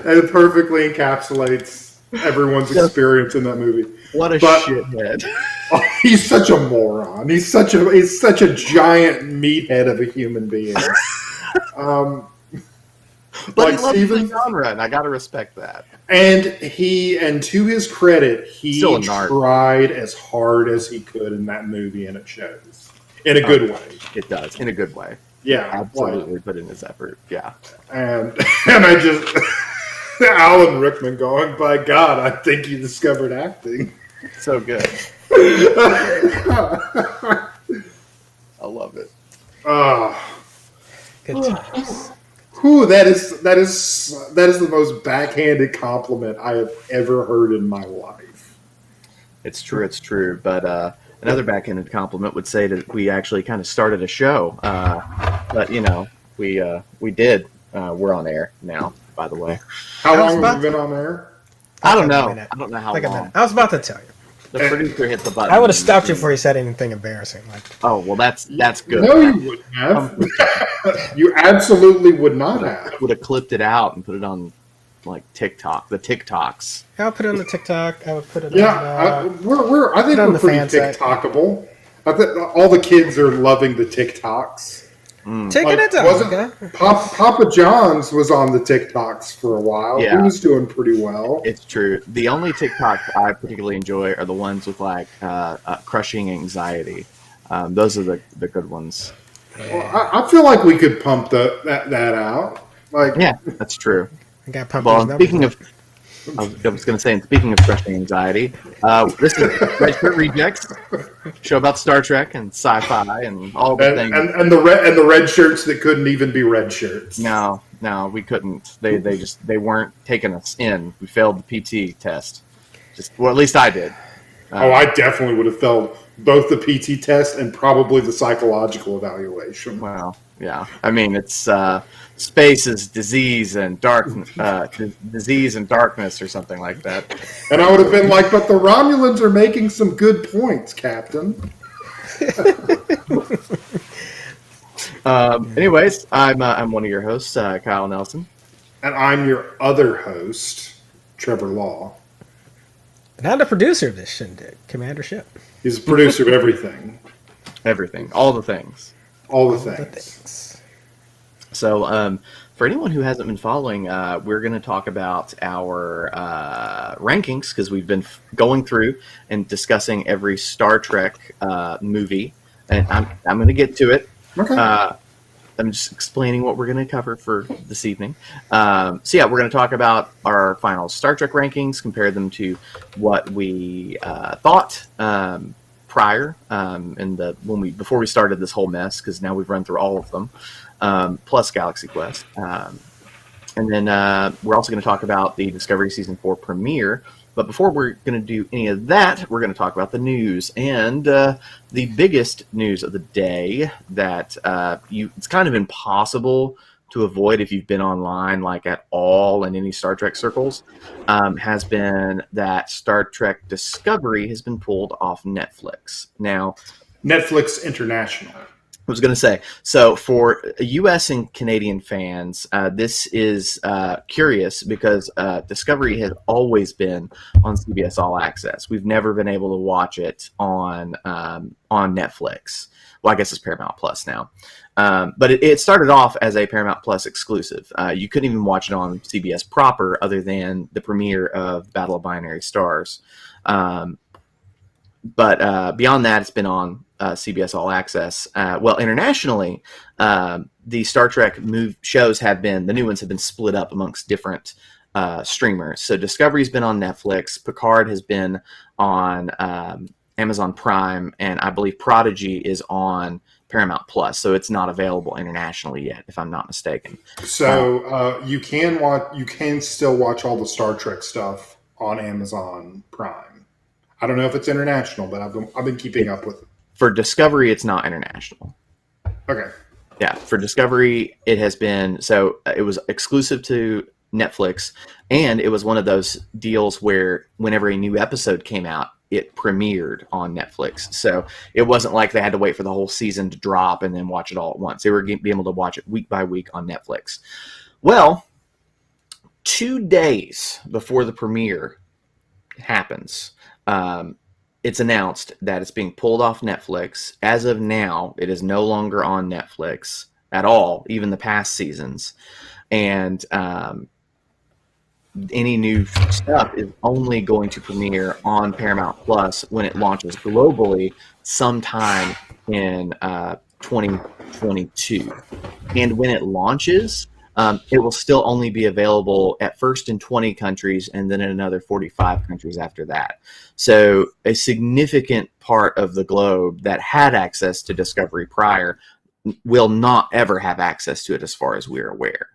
It perfectly encapsulates everyone's experience in that movie. What a shithead. He's such a moron. He's such a giant meathead of a human being. But like he loves Steven, the genre, and I gotta respect that. And to his credit, he tried as hard as he could in that movie, and it shows. In a good way. It does, in a good way. Yeah. Absolutely put in his effort, yeah. And I just... Alan Rickman going, by God, I think you discovered acting. So good. I love it. Good times. That is the most backhanded compliment I have ever heard in my life. It's true. But another backhanded compliment would say that we actually kind of started a show. But we did. We're on air now, by the way. How long have we been on air? I don't know. I don't know how long. I was about to tell you. The producer hit the button. I would have stopped you before you said anything embarrassing. Oh, well, that's good. No, you wouldn't have. You absolutely would not have. Would have clipped it out and put it on, like, TikTok, the TikToks. I'll put it on the TikTok. I would put it on... I think we're pretty TikTokable. I think all the kids are loving the TikToks. Taking it down. Papa John's was on the TikToks for a while. Yeah. He was doing pretty well. It's true. The only TikToks I particularly enjoy are the ones with crushing anxiety. Those are the good ones. Well, I feel like we could pump that out. Yeah, that's true. I got pumped. Well, speaking of, I was going to say, and speaking of crushing anxiety, this is Red Shirt Rejects, show about Star Trek and sci-fi and all the things. And the red shirts that couldn't even be red shirts. No, we couldn't. They weren't taking us in. We failed the PT test. At least I did. I definitely would have failed both the PT test and probably the psychological evaluation. Well, yeah. I mean, it's space is disease and darkness or something like that. And I would have been like, but the Romulans are making some good points, Captain. Anyways, I'm one of your hosts, Kyle Nelson. And I'm your other host, Trevor Law. And I'm the producer of this shindig, Commander Ship. He's the producer of everything. Everything. All the things. All the things. So, for anyone who hasn't been following, we're going to talk about our rankings because we've been going through and discussing every Star Trek movie, and I'm going to get to it. Okay. I'm just explaining what we're going to cover for this evening. We're going to talk about our final Star Trek rankings, compare them to what we thought prior before we started this whole mess, because now we've run through all of them, plus Galaxy Quest. And then we're also going to talk about the Discovery Season 4 premiere. But before we're going to do any of that, we're going to talk about the news. And the biggest news of the day that it's kind of impossible to avoid if you've been online like at all in any Star Trek circles, has been that Star Trek Discovery has been pulled off Netflix. Now, Netflix International. I was going to say, so for U.S. and Canadian fans, this is curious because Discovery has always been on CBS All Access. We've never been able to watch it on Netflix. Well, I guess it's Paramount Plus now. But it started off as a Paramount Plus exclusive. You couldn't even watch it on CBS proper other than the premiere of Battle of Binary Stars. But beyond that, it's been on CBS All Access. Internationally, the Star Trek shows the new ones have been split up amongst different streamers. So Discovery's been on Netflix, Picard has been on Amazon Prime, and I believe Prodigy is on Paramount Plus. So it's not available internationally yet, if I'm not mistaken. So you can still watch all the Star Trek stuff on Amazon Prime. I don't know if it's international, but I've been keeping up with it. For Discovery, it's not international. Okay. Yeah, for Discovery, it has been, so it was exclusive to Netflix, and it was one of those deals where whenever a new episode came out, it premiered on Netflix. So it wasn't like they had to wait for the whole season to drop and then watch it all at once. They were being able to watch it week by week on Netflix. Well, 2 days before the premiere happens, it's announced that it's being pulled off Netflix. As of now, it is no longer on Netflix at all, even the past seasons. And any new stuff is only going to premiere on Paramount Plus when it launches globally sometime in 2022. And when it launches, it will still only be available at first in 20 countries and then in another 45 countries after that. So a significant part of the globe that had access to Discovery prior will not ever have access to it as far as we're aware.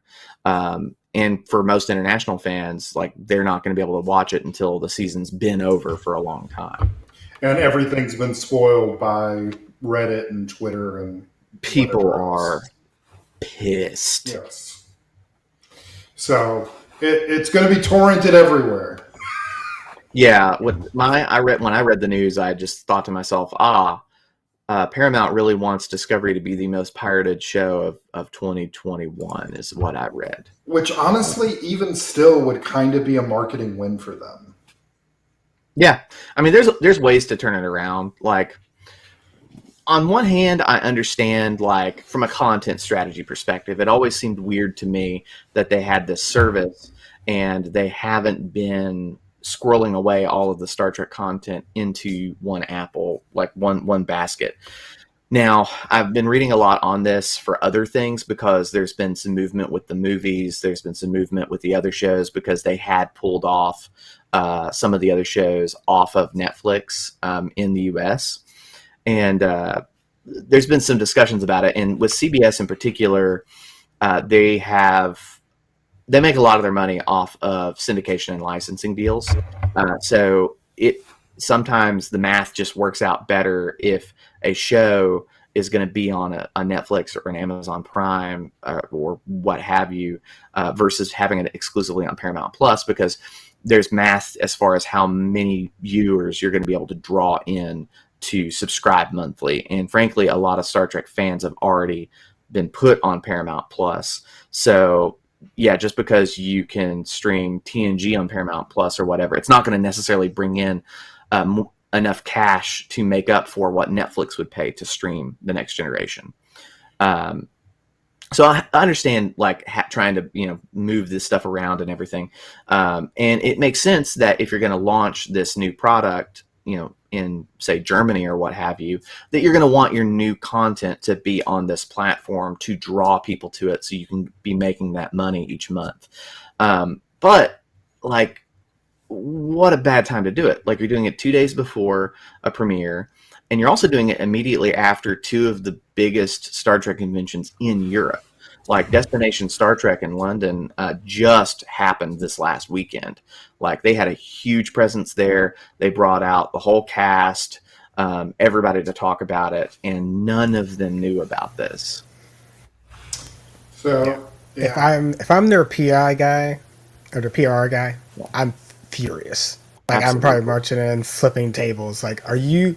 And for most international fans, like, they're not going to be able to watch it until the season's been over for a long time. And everything's been spoiled by Reddit and Twitter and people are pissed. Yes. So it's going to be torrented everywhere. Yeah. When I read the news, I just thought to myself, Paramount really wants Discovery to be the most pirated show of 2021 is what I read. Which honestly, even still, would kind of be a marketing win for them. Yeah. I mean, there's ways to turn it around. Like, on one hand, I understand, like, from a content strategy perspective, it always seemed weird to me that they had this service and they haven't been squirreling away all of the Star Trek content into one apple, like one basket. Now, I've been reading a lot on this for other things because there's been some movement with the movies. There's been some movement with the other shows because they had pulled off some of the other shows off of Netflix in the US. And there's been some discussions about it. And with CBS in particular, they make a lot of their money off of syndication and licensing deals. So sometimes the math just works out better if a show is going to be on a Netflix or an Amazon Prime or what have you, versus having it exclusively on Paramount Plus, because there's math as far as how many viewers you're going to be able to draw in to subscribe monthly. And frankly, a lot of Star Trek fans have already been put on Paramount Plus. So yeah, just because you can stream TNG on Paramount Plus or whatever, it's not going to necessarily bring in enough cash to make up for what Netflix would pay to stream The Next Generation. So I understand, like, trying to move this stuff around and everything, and it makes sense that if you're going to launch this new product, in, say, Germany or what have you, that you're going to want your new content to be on this platform to draw people to it so you can be making that money each month. But, like, what a bad time to do it. Like, you're doing it 2 days before a premiere, and you're also doing it immediately after two of the biggest Star Trek conventions in Europe. Like, Destination Star Trek in London just happened this last weekend. Like, they had a huge presence there. They brought out the whole cast, everybody to talk about it, and none of them knew about this. So yeah. If I'm their PI guy or their PR guy, yeah, I'm furious. Like, absolutely. I'm probably marching in, flipping tables. Like, are you?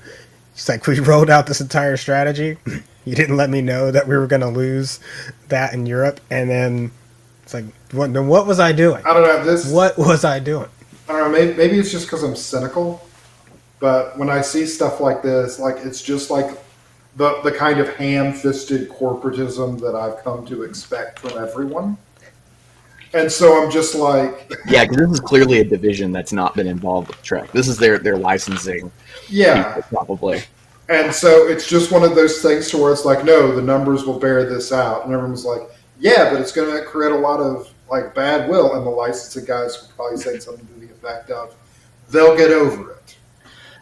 It's like, we rolled out this entire strategy. You didn't let me know that we were going to lose that in Europe, and then it's like, what was I doing? I don't know. What was I doing? I don't know. Maybe it's just because I'm cynical, but when I see stuff like this, like, it's just like the kind of ham-fisted corporatism that I've come to expect from everyone. And so I'm just like... Yeah, because this is clearly a division that's not been involved with Trek. This is their licensing. Yeah. People, probably. And so it's just one of those things to where it's like, no, the numbers will bear this out. And everyone's like, yeah, but it's going to create a lot of, like, bad will. And the licensing guys will probably say something to the effect of, they'll get over it.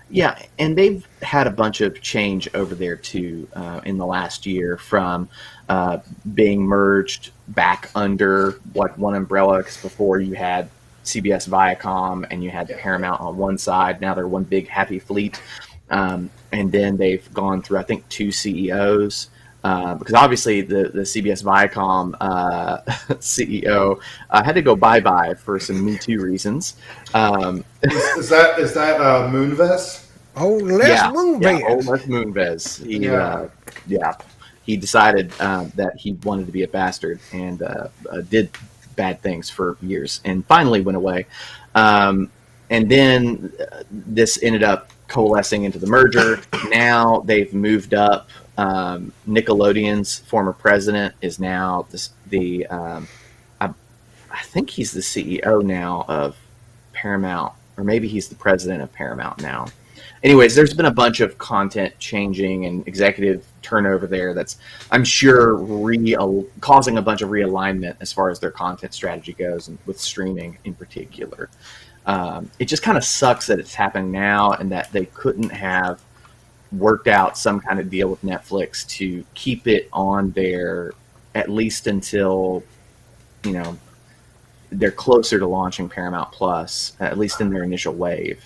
Yeah, and they've had a bunch of change over there, too, in the last year, from being merged back under, like, one umbrella, because before you had CBS Viacom and you had Paramount on one side. Now they're one big happy fleet. And then they've gone through, I think, 2 CEOs, because obviously the CBS Viacom CEO had to go bye-bye for some Me Too reasons. Is that Moonves? Oh, Les Moonves. Yeah, Les Moonves. He decided that he wanted to be a bastard and did bad things for years, and finally went away. And then this ended up coalescing into the merger. Now they've moved up. Nickelodeon's former president is now I think he's the CEO now of Paramount, or maybe he's the president of Paramount now. Anyways, there's been a bunch of content changing and executive turnover there that's, I'm sure, causing a bunch of realignment as far as their content strategy goes, and with streaming in particular. It just kind of sucks that it's happening now, and that they couldn't have worked out some kind of deal with Netflix to keep it on there at least until, they're closer to launching Paramount Plus, at least in their initial wave.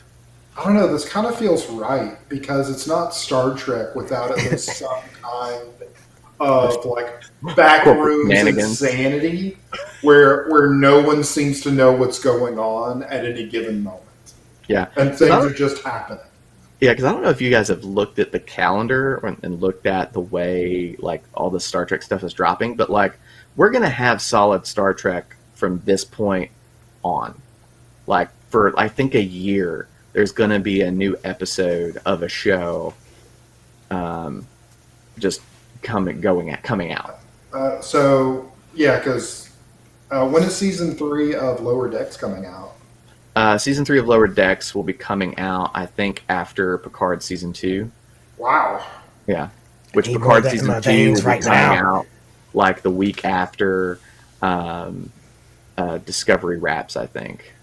I don't know, this kind of feels right, because it's not Star Trek without at least some kind of like backrooms insanity where no one seems to know what's going on at any given moment. Yeah. And things are just happening. Yeah, because I don't know if you guys have looked at the calendar and looked at the way like all the Star Trek stuff is dropping, but like we're going to have solid Star Trek from this point on. Like for, I think, a year, there's going to be a new episode of a show just coming out. So, yeah, because when is season 3 of Lower Decks coming out? Season 3 of Lower Decks will be coming out, I think, after Picard season 2. Wow. Yeah. Which Picard season 2 will be coming out like the week after Discovery wraps, I think.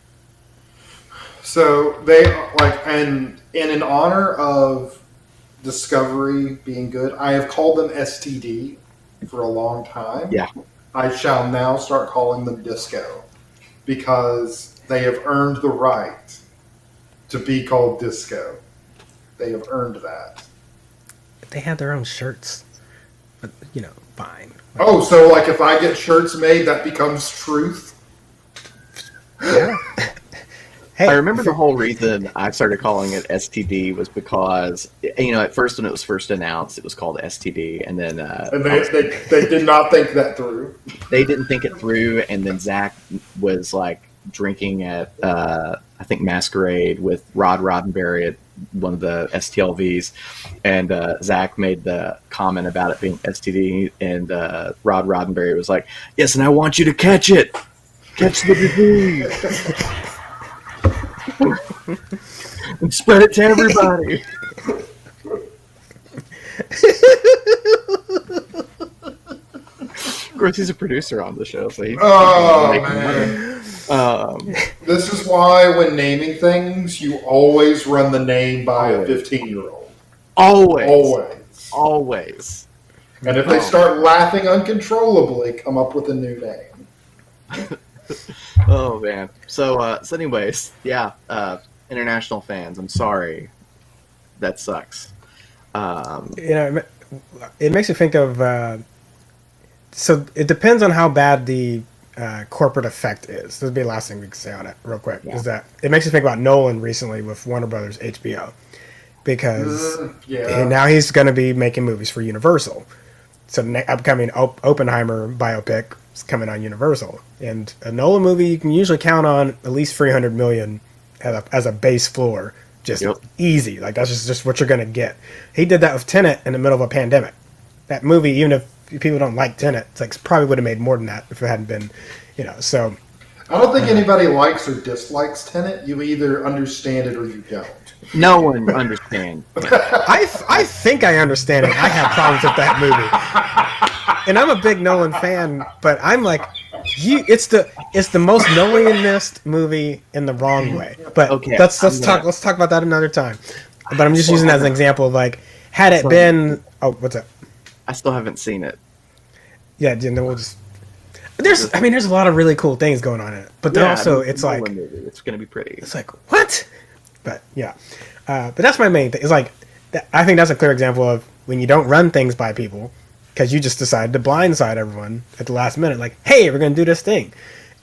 So they like, and in honor of Discovery being good, I have called them STD for a long time. Yeah. I shall now start calling them Disco, because they have earned the right to be called Disco. They have earned that. They have their own shirts, but fine. Oh, so like if I get shirts made, that becomes truth? Yeah. Hey, I remember the whole reason I started calling it STD was because, at first when it was first announced, it was called STD, and then And they did not think that through. They didn't think it through, and then Zach was like drinking at I think Masquerade with Rod Roddenberry at one of the STLVs, and Zach made the comment about it being STD, and Rod Roddenberry was like, "Yes, and I want you to catch it, catch the disease." And spread it to everybody. Of course, he's a producer on the show, so he's man. This is why when naming things, you always run the name by a 15-year-old. Always. And if they start laughing uncontrollably, come up with a new name. Oh man. So anyways, yeah. International fans, I'm sorry. That sucks. It makes you think of. So it depends on how bad the corporate effect is. This would be the last thing we can say on it, real quick. Yeah. Is that it makes you think about Nolan recently with Warner Brothers HBO, because now he's going to be making movies for Universal. So the upcoming Oppenheimer biopic is coming on Universal, and a Nolan movie you can usually count on at least $300 million as a base floor, just easy. Like that's just what you're going to get. He did that with Tenet in the middle of a pandemic. That movie, even if people don't like Tenet, it's like probably would have made more than that if it hadn't been, So I don't think anybody likes or dislikes Tenet. You either understand it or you don't. No one understands. I think I understand it. I have problems with that movie, and I'm a big Nolan fan. But I'm like, it's the most Nolan-ness movie in the wrong way. But okay, let's talk about that another time. But I'm just using that as an example of like, had it been what's up? I still haven't seen it. Yeah, we'll just. There's a lot of really cool things going on in it, but it's like it's going to be pretty. It's like what? But yeah, but that's my main thing. It's like I think that's a clear example of when you don't run things by people because you just decide to blindside everyone at the last minute. Like, hey, we're going to do this thing,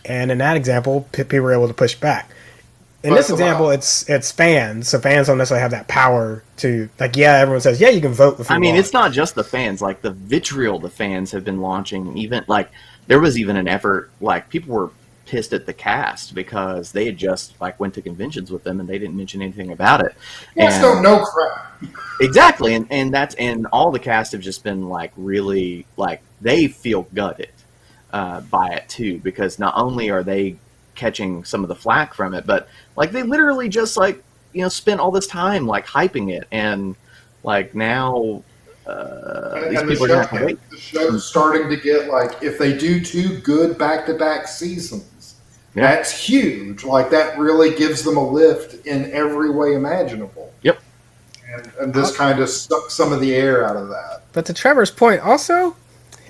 and in that example, people were able to push back. In this example, it's fans, so fans don't necessarily have that power to like. Yeah, everyone says, yeah, you can vote. It's not just the fans. Like the vitriol the fans have been launching, even like there was even an effort, like people were pissed at the cast because they had just like went to conventions with them and they didn't mention anything about it. Cats don't know crap. Exactly, and all the cast have just been like really like they feel gutted by it too, because not only are they catching some of the flack from it, but like they literally just like spent all this time like hyping it, and like now these people are gonna have to wait. The show's starting to get like, if they do 2 good back-to-back seasons, that's huge. Like that really gives them a lift in every way imaginable. Yep. And this kind of sucks some of the air out of that. But to Trevor's point, also,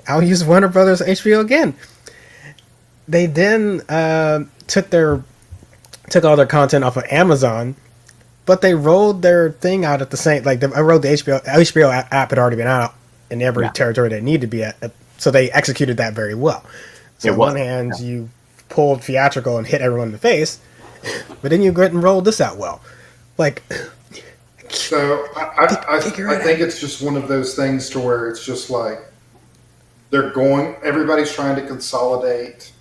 I'll use Warner Brothers HBO again. They then took all their content off of Amazon, but they rolled their thing out at the same. Like I rolled the HBO app had already been out in every territory they needed to be at, so they executed that very well. So on one hand, you pulled theatrical and hit everyone in the face, but then you go ahead and rolled this out well. Like, so I think it's just one of those things to where it's just like everybody's trying to consolidate.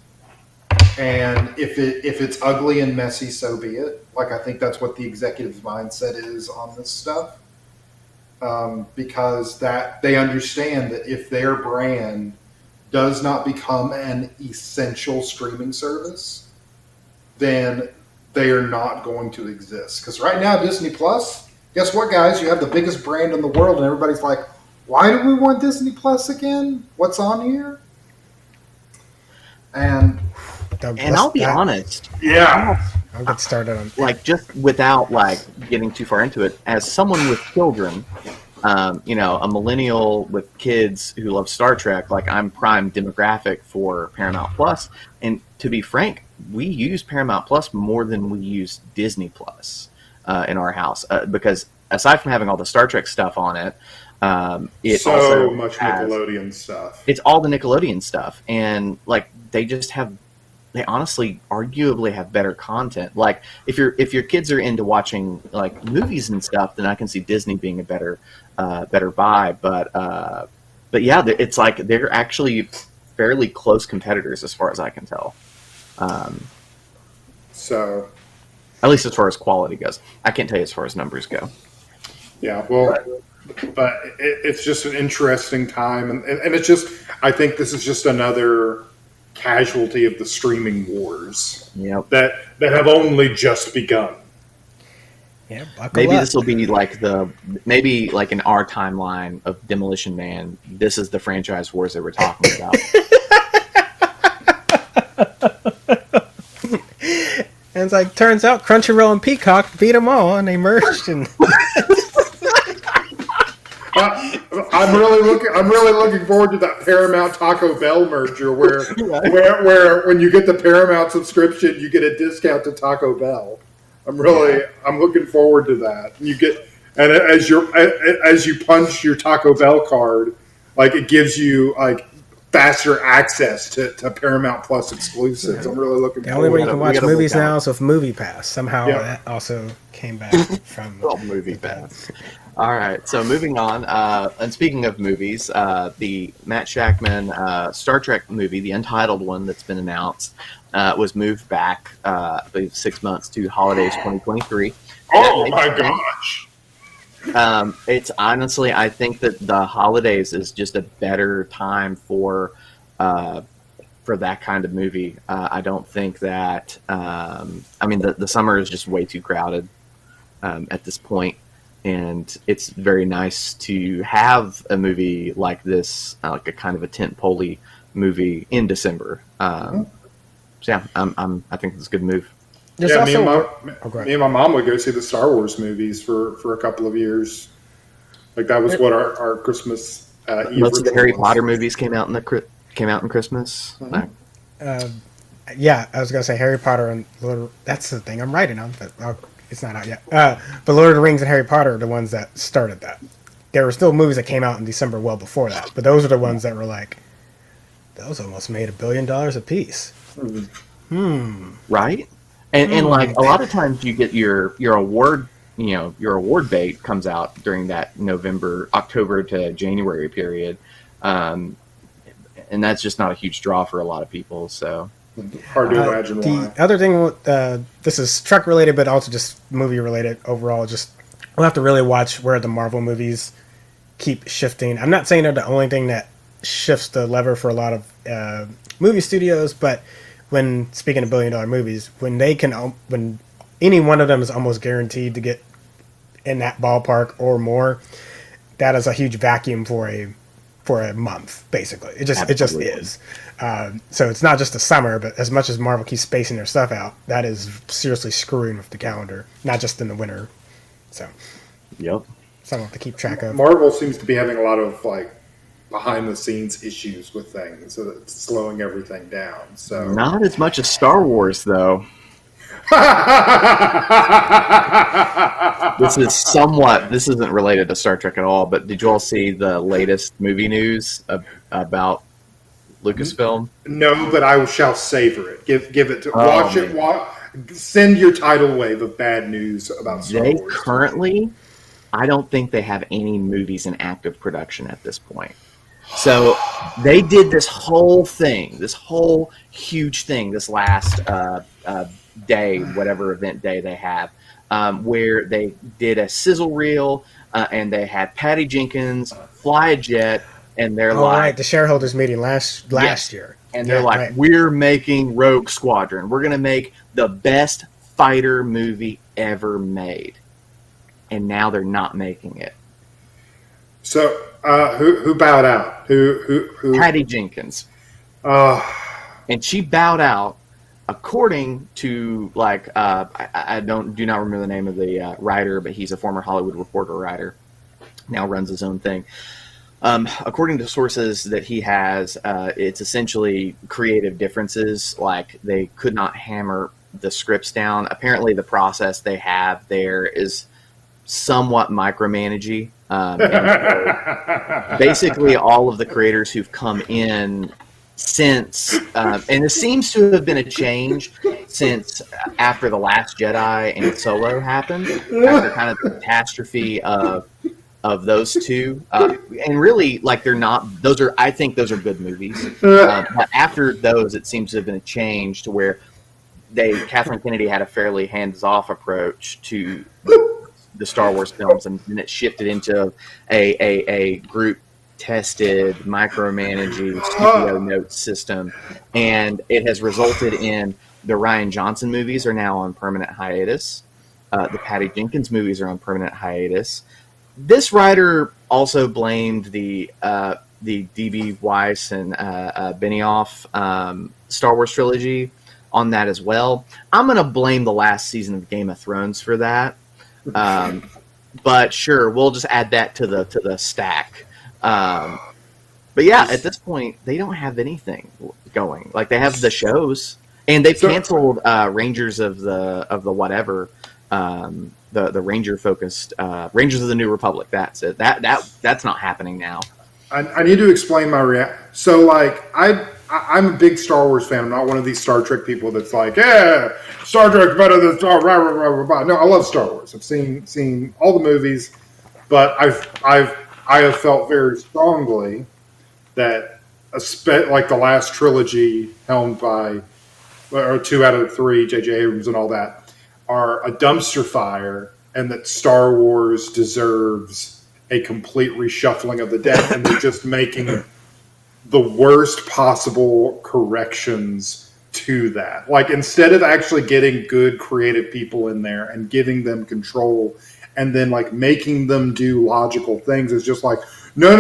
And if it's ugly and messy, so be it. Like, I think that's what the executive's mindset is on this stuff. Because that they understand that if their brand does not become an essential streaming service, then they are not going to exist. Because right now, Disney Plus, guess what, guys? You have the biggest brand in the world, and everybody's like, why do we want Disney Plus again? What's on here? And I'll be honest. Yeah. I'll get started on like just without like getting too far into it. As someone with children, a millennial with kids who love Star Trek, like I'm prime demographic for Paramount Plus. And to be frank, we use Paramount Plus more than we use Disney Plus in our house because aside from having all the Star Trek stuff on it, it so also much has, Nickelodeon stuff. It's all the Nickelodeon stuff, and like they honestly arguably have better content. Like if your kids are into watching like movies and stuff, then I can see Disney being a better buy. But yeah, it's like they're actually fairly close competitors as far as I can tell. So at least as far as quality goes, I can't tell you as far as numbers go. Yeah, well, but it's just an interesting time, and it's just, I think this is just another casualty of the streaming wars that have only just begun. Yeah, maybe this will be like maybe like in our timeline of Demolition Man, this is the franchise wars that we're talking about. And it's like, turns out Crunchyroll and Peacock beat them all, and they merged. And I'm really looking forward to that Paramount Taco Bell merger, where when you get the Paramount subscription, you get a discount to Taco Bell. I'm looking forward to that. And as you punch your Taco Bell card, like it gives you like faster access to Paramount Plus exclusives. I'm really looking forward. The only way you can watch movies now is with Movie Pass. Somehow that also came back from Movie Pass. All right, so moving on. And speaking of movies, the Matt Shakman Star Trek movie, the Untitled one that's been announced, was moved back, I believe, 6 months to holidays 2023. Oh my gosh! It's honestly, I think that the holidays is just a better time for that kind of movie. I don't think that. The summer is just way too crowded at this point. And it's very nice to have a movie like this, like a kind of a tentpole movie in December. So yeah, I think it's a good move. There's me also, and my mom would go see the Star Wars movies for a couple of years. Like that was what our Christmas. Most of the Harry Potter movies came out in Christmas. Mm-hmm. Yeah, I was gonna say Harry Potter and that's the thing I'm writing on, but it's not out yet. But Lord of the Rings and Harry Potter are the ones that started that. There were still movies that came out in December well before that, but those are the ones that were like, those almost made $1 billion a piece. Right? And like a lot of times you get your award, your award bait comes out during that October to January period. And and that's just not a huge draw for a lot of people. So Hard to imagine The why. other thing, this is truck related, but also just movie related overall. Just we'll have to really watch where the Marvel movies keep shifting. I'm not saying they're the only thing that shifts the lever for a lot of movie studios, but when speaking of $1 billion movies, when any one of them is almost guaranteed to get in that ballpark or more, that is a huge vacuum for a month, basically. It just Absolutely. is. So it's not just the summer, but as much as Marvel keeps spacing their stuff out, that is seriously screwing with the calendar, not just in the winter. So yep. something to keep track of. Marvel seems to be having a lot of like behind the scenes issues with things, so it's slowing everything down. So Not as much as Star Wars, though. This isn't related to Star Trek at all, but did you all see the latest movie news about Lucasfilm? No, but I shall savor it. Give it to Oh, watch it. Send your tidal wave of bad news about Star They Wars. currently, I don't think they have any movies in active production at this point. So they did this whole thing, this whole huge thing, this last day, whatever event day they have, where they did a sizzle reel and they had Patty Jenkins fly a jet, and they're like, Right, the shareholders meeting last Yes. year. and they're Yeah, like, right. we're making Rogue Squadron. We're going to make the best fighter movie ever made. And now they're not making it. So who bowed out? Who? Patty Jenkins. And she bowed out according to I do not remember the name of the writer, but he's a former Hollywood Reporter writer, now runs his own thing. According to sources that he has, it's essentially creative differences. Like they could not hammer the scripts down. Apparently, the process they have there is somewhat micromanagey. And so basically, all of the creators who've come in since, and it seems to have been a change since after The Last Jedi and Solo happened, after kind of the catastrophe of those two, and really, like they're not. I think those are good movies. But after those, it seems to have been a change to where Kathleen Kennedy had a fairly hands-off approach to the Star Wars films, and then it shifted into a group-tested, micromanaging studio notes system, and it has resulted in the Rian Johnson movies are now on permanent hiatus. The Patty Jenkins movies are on permanent hiatus. This writer also blamed the D.B. Weiss and Benioff Star Wars trilogy on that as well. I'm going to blame the last season of Game of Thrones for that. But sure, we'll just add that to the stack. But yeah, at this point, they don't have anything going. Like they have the shows, and they've canceled Rangers of the whatever. The Ranger focused Rangers of the New Republic. That's it. That's not happening now. I need to explain my reaction. So, like, I'm a big Star Wars fan. I'm not one of these Star Trek people that's like, yeah, Star Trek's better than Star Wars. Blah, blah, blah, blah. No, I love Star Wars. I've seen all the movies, but I have felt very strongly that like the last trilogy helmed by, or 2 out of 3, J.J. Abrams and all that, are a dumpster fire, and that Star Wars deserves a complete reshuffling of the deck, and they're just making the worst possible corrections to that. Like, instead of actually getting good creative people in there and giving them control and then like making them do logical things, it's just like, no.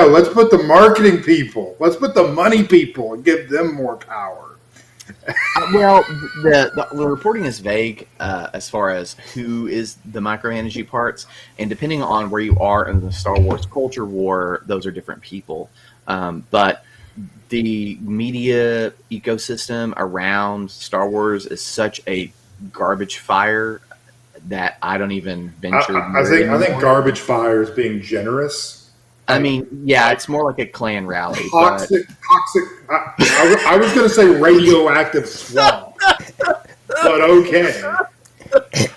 Let's put the marketing people, let's put the money people and give them more power. Well, the reporting is vague as far as who is the micromanaging parts, and depending on where you are in the Star Wars culture war, those are different people. But the media ecosystem around Star Wars is such a garbage fire that I don't even venture. I think garbage fire is being generous. I mean, yeah, it's more like a clan rally. Toxic. I was going to say radioactive swamp, but okay.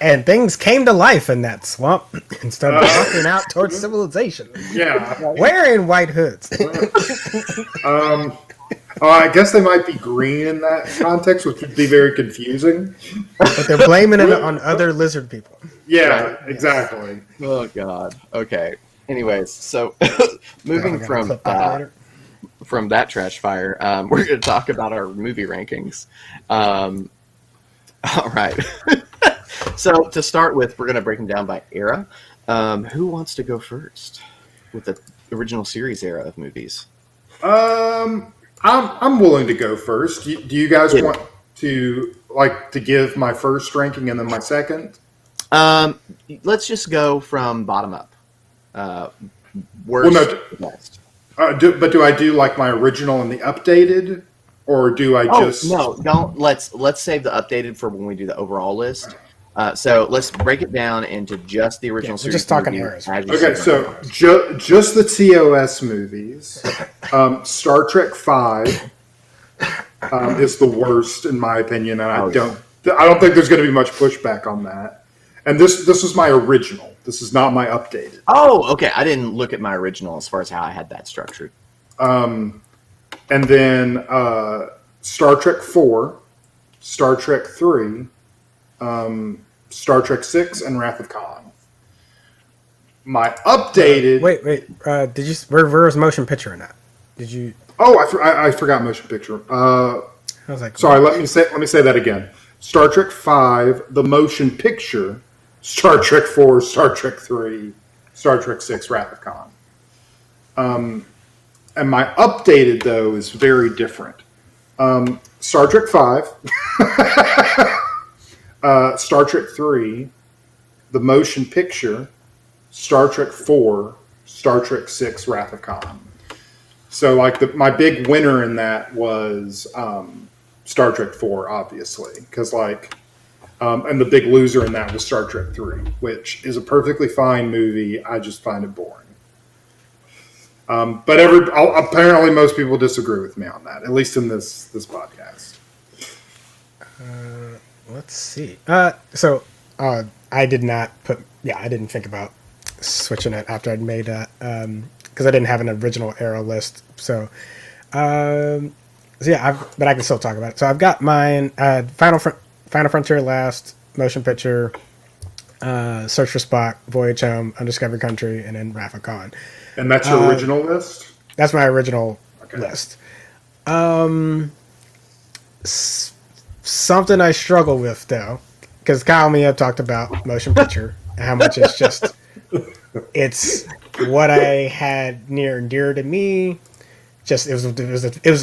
And things came to life in that swamp and started walking out towards civilization. Yeah. Wearing white hoods. I guess they might be green in that context, which would be very confusing. But they're blaming it on other lizard people. Yeah, Right. exactly. Oh God. Okay. Anyways, so moving I gotta clip that later. from that trash fire, we're going to talk about our movie rankings. All right. So to start with, we're going to break them down by era. Who wants to go first with the original series era of movies? I'm willing to go first. Do you guys Yeah. want to give my first ranking and then my second? Let's just go from bottom up. Worst Well, to best. But do I do like my original and the updated, or do I just? No, don't. Let's save the updated for when we do the overall list. So let's break it down into just the original We're series. just talking movies eras. as you Okay, see so them. just the TOS movies. Star Trek V is the worst in my opinion, and I don't think there's going to be much pushback on that. And this was my original. This is not my updated. Oh, okay. I didn't look at my original as far as how I had that structured. And then Star Trek 4, Star Trek 3, Star Trek 6, and Wrath of Khan. My updated. Wait. Did you? Where was motion picture in that? Did you? Oh, I forgot motion picture. I was like, Sorry, let me say that again. Star Trek 5, the motion picture, Star Trek 4, Star Trek 3, Star Trek 6, Wrath of Khan. And my updated, though, is very different. Star Trek 5, Star Trek 3, the motion picture, Star Trek 4, Star Trek 6, Wrath of Khan. So, my big winner in that was Star Trek 4, obviously, because and the big loser in that was Star Trek 3, which is a perfectly fine movie. I just find it boring. But apparently most people disagree with me on that, at least in this podcast. let's see. So I did not put. Yeah, I didn't think about switching it after I'd made that because I didn't have an original era list. So yeah, but I can still talk about it. So I've got mine: Final Frontier, last motion picture, Search for Spock, Voyage Home, Undiscovered Country, and then Wrath of Khan. And that's your original list? That's my original list. Something I struggle with though, because Kyle and me have talked about motion picture and how much it's just it's what I had near and dear to me. Just it was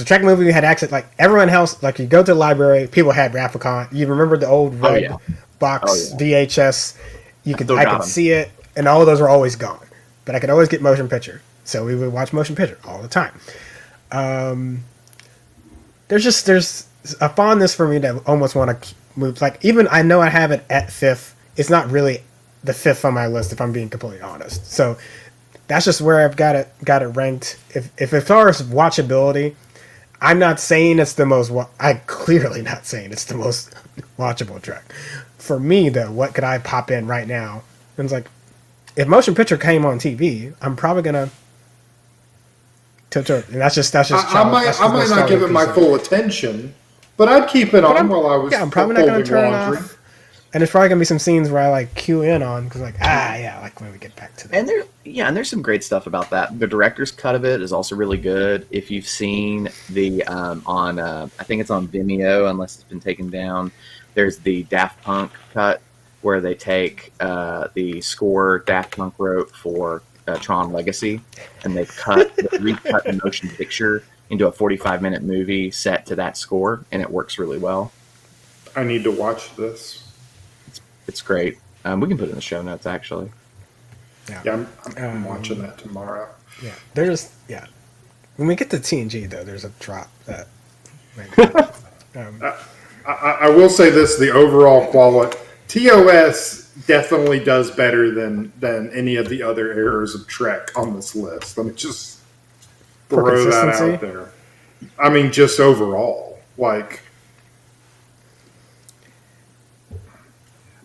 a Trek movie. We had access, like everyone else. Like you go to the library, people had Wrath of Khan. You remember the old red box VHS? I could see it, and all of those were always gone. But I could always get motion picture, so we would watch motion picture all the time. There's a fondness for me to almost want to move. Like even I know I have it at 5th. It's not really the 5th on my list if I'm being completely honest. So that's just where I've got it ranked. If as far as watchability, I'm not saying it's the most. I'm clearly not saying it's the most watchable Trek. For me though, what could I pop in right now? And it's like, if motion picture came on TV, I'm probably gonna. And that's just. I might not give it my full attention, but I'd keep it on while I was. Yeah, I'm probably not gonna turn it off. And there's probably gonna be some scenes where I like cue in on because like when we get back to that. And there's some great stuff about that. The director's cut of it is also really good. If you've seen the I think it's on Vimeo unless it's been taken down. There's the Daft Punk cut where they take the score Daft Punk wrote for Tron Legacy, and they recut the motion picture into a 45-minute movie set to that score, and it works really well. I need to watch this. It's great. We can put it in the show notes, actually. Yeah, I'm watching that tomorrow. Yeah, when we get to TNG, though, there's a drop that. I will say this: the overall quality, TOS definitely does better than any of the other eras of Trek on this list. Let me just throw that out there. I mean, just overall, like.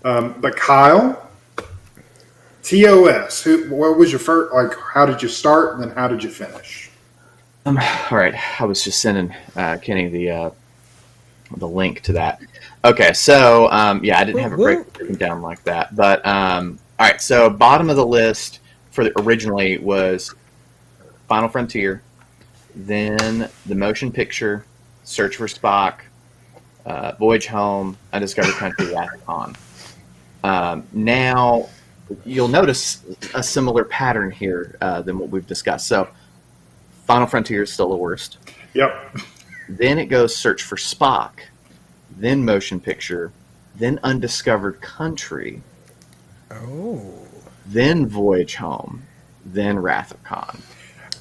But Kyle, TOS. What was your first? Like, how did you start, and then how did you finish? All right, I was just sending Kenny the link to that. Okay, so yeah, I didn't have it breaking down like that, but all right. So bottom of the list for originally was Final Frontier, then the motion picture, Search for Spock, Voyage Home, Undiscovered Country, Wrath of Khan. Now you'll notice a similar pattern here than what we've discussed. So Final Frontier is still the worst. Yep. Then it goes Search for Spock, then Motion Picture, then Undiscovered Country, then Voyage Home, then Wrath of Khan.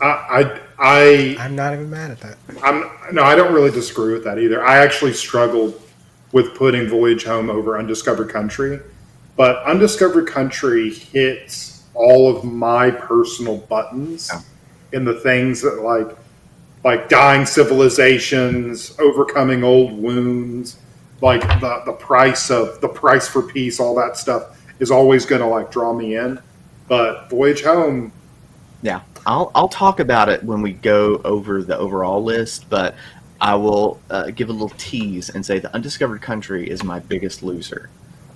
I'm not even mad at that. I don't really disagree with that either. I actually struggled with putting Voyage Home over Undiscovered Country, but Undiscovered Country hits all of my personal buttons in the things that like dying civilizations, overcoming old wounds, like the price for peace, all that stuff is always going to like draw me in. But Voyage Home, yeah, I'll talk about it when we go over the overall list, but I will give a little tease and say the Undiscovered Country is my biggest loser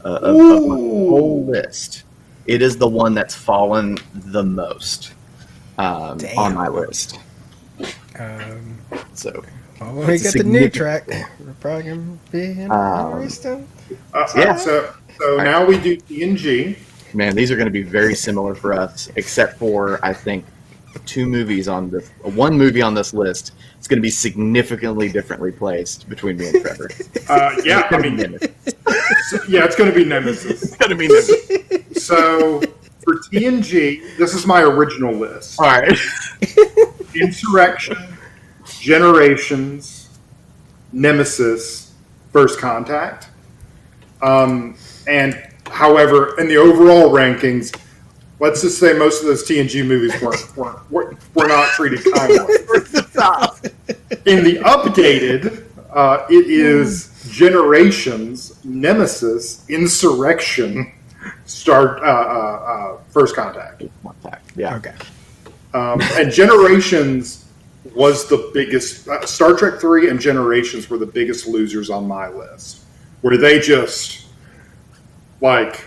of my whole list. It is the one that's fallen the most on my list. So when we get the new track, we're probably going to be in Houston. So now we do TNG. Man, these are going to be very similar for us, except for I think one movie on this list. It's going to be significantly differently placed between me and Trevor. Yeah, I mean, it's going to be Nemesis. It's going to be Nemesis. So for TNG, this is my original list. All right. Insurrection, Generations, Nemesis, First Contact. And however, in the overall rankings, let's just say most of those TNG movies were not treated kindly. In the updated, it is Generations, Nemesis, Insurrection, First Contact. Yeah. Okay. And Generations was the biggest. Star Trek 3 and Generations were the biggest losers on my list, where they just like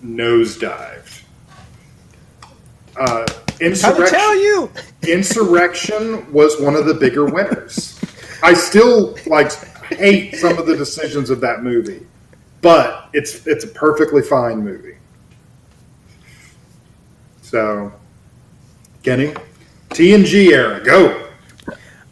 nosedived. Insurrection was one of the bigger winners. I still hate some of the decisions of that movie, but it's a perfectly fine movie. So, Kenny, TNG era, go.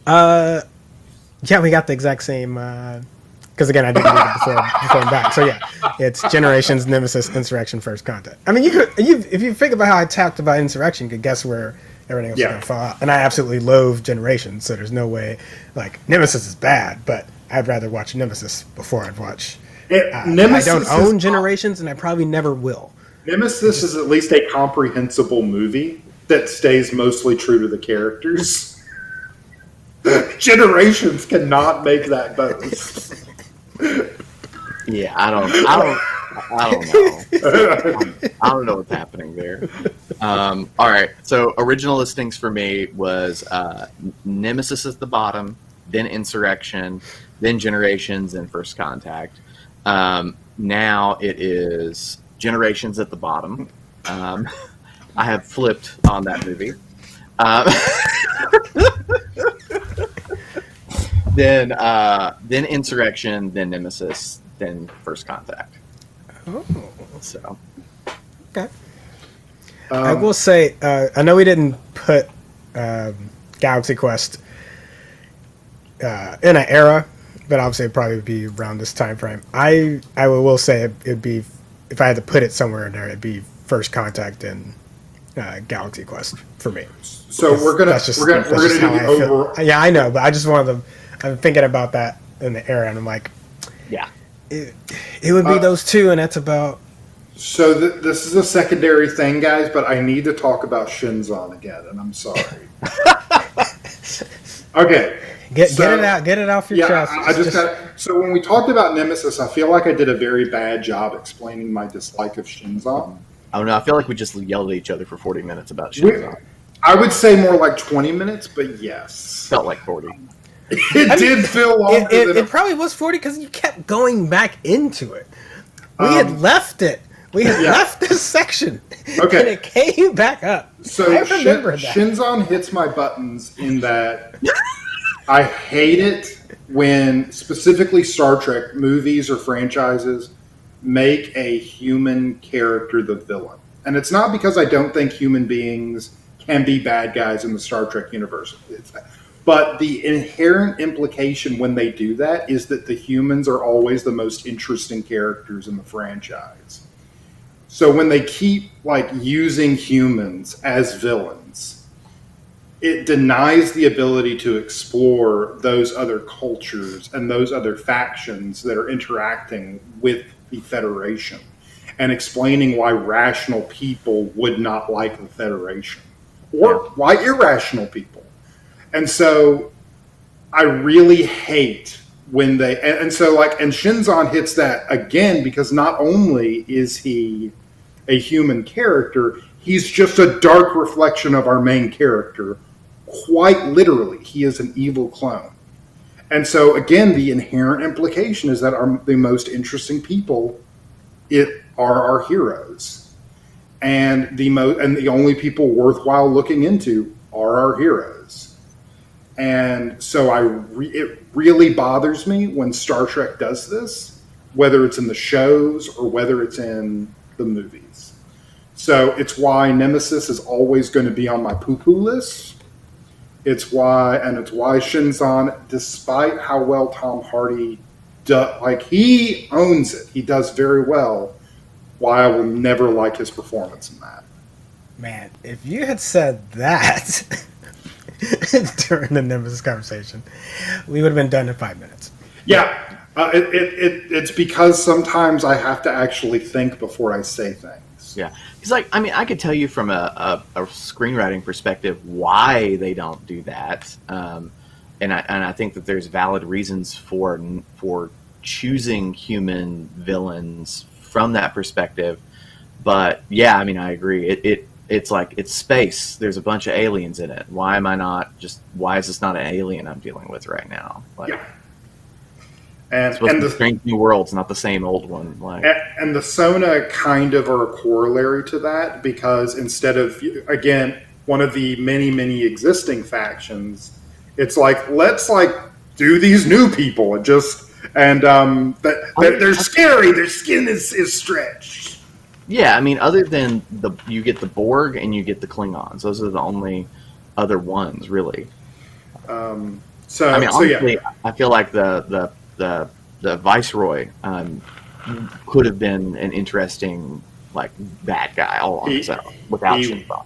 Yeah, we got the exact same. Because again, I didn't read it before I'm back. So yeah, it's Generations, Nemesis, Insurrection, First Contact. I mean, if you think about how I talked about Insurrection, you could guess where everything else is going to fall out. And I absolutely loathe Generations, so there's no way. Like, Nemesis is bad, but I'd rather watch Nemesis before I'd watch. Nemesis I don't own Generations, and I probably never will. Nemesis is at least a comprehensible movie that stays mostly true to the characters. Generations cannot make that boast. Yeah, I don't know. I don't know what's happening there. All right. So original listings for me was Nemesis at the bottom, then Insurrection, then Generations, and First Contact. Now it is Generations at the bottom. I have flipped on that movie. Then Insurrection, then Nemesis, then First Contact. Oh. So. Okay. I will say, I know we didn't put Galaxy Quest in an era, but obviously it'd probably be around this time frame. I will say it'd be, if I had to put it somewhere in there, it'd be First Contact and Galaxy Quest for me. So we're gonna do the overall. Yeah, I know, but I just wanted to. I'm thinking about that in the era, and I'm like, yeah, it would be those two, and that's about. So this is a secondary thing, guys, but I need to talk about Shinzon again, and I'm sorry. Okay, Get it off your chest. I just got. So when we talked about Nemesis, I feel like I did a very bad job explaining my dislike of Shinzon. Oh no, I feel like we just yelled at each other for 40 minutes about Shinzon. I would say more like 20 minutes, but yes, Felt like 40. It did feel longer. It probably was 40 because you kept going back into it. We had left it. We had left this section. Okay. And it came back up. So I remember that. Shinzon hits my buttons in that I hate it when specifically Star Trek movies or franchises make a human character the villain. And it's not because I don't think human beings can be bad guys in the Star Trek universe. But the inherent implication when they do that is that the humans are always the most interesting characters in the franchise. So when they keep using humans as villains, it denies the ability to explore those other cultures and those other factions that are interacting with the Federation and explaining why rational people would not like the Federation or why irrational people. And so I really hate when they, and Shinzon hits that again because not only is he a human character, he's just a dark reflection of our main character. Quite literally, he is an evil clone. And so again, the inherent implication is that the most interesting people are our heroes, and the only people worthwhile looking into are our heroes. And so it really bothers me when Star Trek does this, whether it's in the shows or whether it's in the movies. So it's why Nemesis is always going to be on my poo-poo list. It's why Shinzon, despite how well Tom Hardy does, he owns it. He does very well. Why I will never like his performance in that. Man, if you had said that during the Nemesis conversation, we would have been done in 5 minutes. Yeah, it's because sometimes I have to actually think before I say things. Yeah, because I could tell you from a screenwriting perspective why they don't do that, and I think that there's valid reasons for choosing human villains from that perspective. But yeah, I agree. It's space. There's a bunch of aliens in it. Why is this not an alien I'm dealing with right now? Yeah. And the Strange New World's not the same old one. And the Sona kind of are a corollary to that, because instead of, again, one of the many, many existing factions, it's let's do these new people and they're scary. Their skin is stretched. Yeah, other than you get the Borg and you get the Klingons. Those are the only other ones, really. Honestly, yeah. I feel like the Viceroy could have been an interesting bad guy all on his own without Shinzon.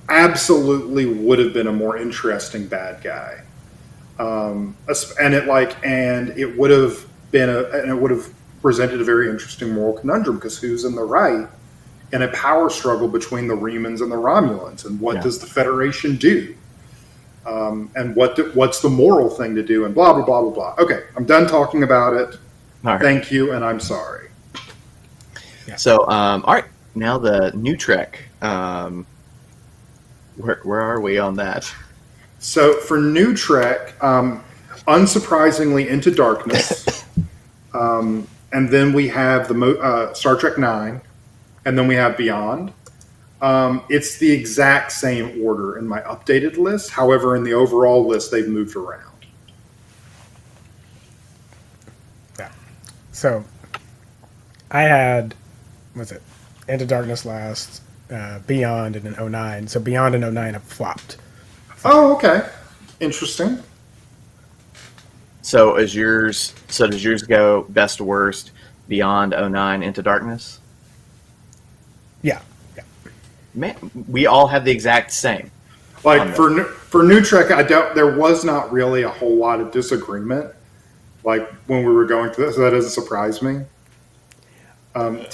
Absolutely would have been a more interesting bad guy. And it would have presented a very interesting moral conundrum, because who's in the right in a power struggle between the Remans and the Romulans, and what does the Federation do? And what's the moral thing to do, and blah, blah, blah, blah, blah. Okay, I'm done talking about it. All right. Thank you, and I'm sorry. Yeah. So, all right, now the new Trek. Where are we on that? So for new Trek, unsurprisingly, Into Darkness, and then we have the Star Trek 9, and then we have Beyond. It's the exact same order in my updated list. However, in the overall list, they've moved around. Yeah. So I had, Into Darkness last, Beyond, and then 09. So Beyond and 09 have flopped. Oh, okay. Interesting. So does yours go best to worst, Beyond, 09, Into Darkness? Yeah. Man, we all have the exact same. For new Trek, there was not really a whole lot of disagreement. When we were going through this, so that doesn't surprise me. I'm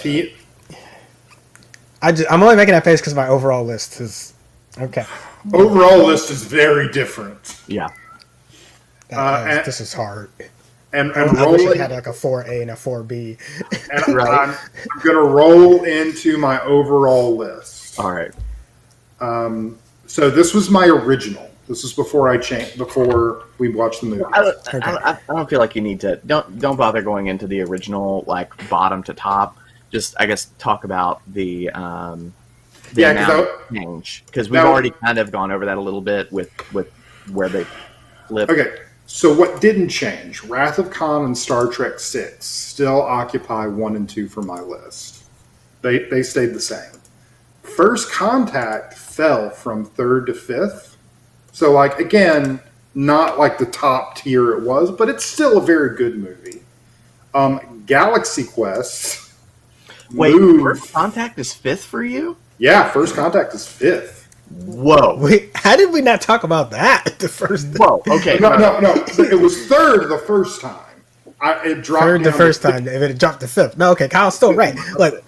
only making that face because my overall list is okay. Overall list is very different. Yeah. This is hard. And I wish rolling, it had like a 4A and a 4B. and Right. I'm going to roll into my overall list. All right. So this was my original. This is before we watched the movie. I don't feel like you need to. Don't bother going into the original, like bottom to top. Just, I guess, talk about the amount of change, because we've already kind of gone over that a little bit with where they flip. Okay, so what didn't change? Wrath of Khan and Star Trek 6 still occupy 1 and 2 for my list. They stayed the same. First Contact fell from 3rd to 5th. So, like, again, not like the top tier it was, but it's still a very good movie. Galaxy Quest. Wait, First Contact is 5th for you? Yeah, First Contact is 5th. Whoa. Wait, how did we not talk about that the first time? Whoa, okay. No. It was 3rd the first time. It dropped 3rd the first time, if it dropped to 5th. No, okay, Kyle's still right. Look,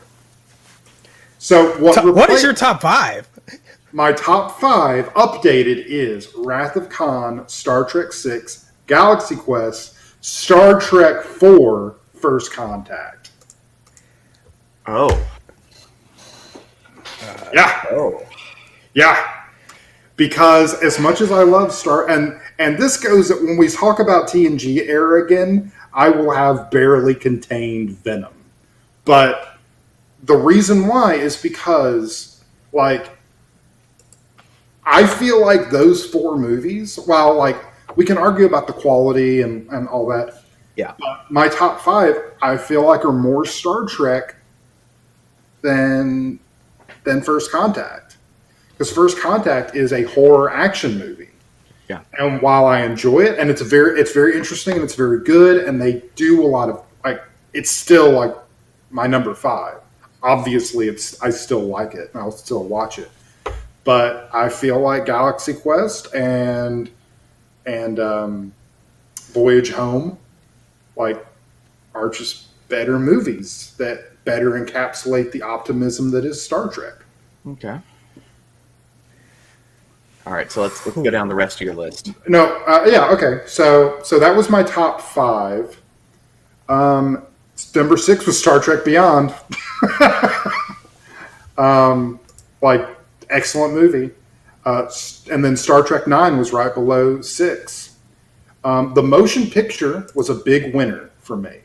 so what is your top 5? My top 5 updated is Wrath of Khan, Star Trek 6, Galaxy Quest, Star Trek 4, First Contact. Oh. Yeah. Oh. Yeah. Because as much as I love and this goes when we talk about TNG era again, I will have barely contained Venom. But the reason why is because, like, I feel like those 4 movies, while, like, we can argue about the quality and all that. Yeah. But my top 5, I feel like, are more Star Trek than First Contact. Because First Contact is a horror action movie. Yeah. And while I enjoy it, and it's very interesting and it's very good, and they do a lot of, like, it's still, like, my number 5. Obviously, I still like it, and I'll still watch it. But I feel like Galaxy Quest and Voyage Home, like, are just better movies that better encapsulate the optimism that is Star Trek. Okay. All right, so let's go down the rest of your list. No, yeah, okay. So that was my top 5. Number 6 was Star Trek Beyond. Like, excellent movie. And then Star Trek 9 was right below 6. The motion picture was a big winner for me.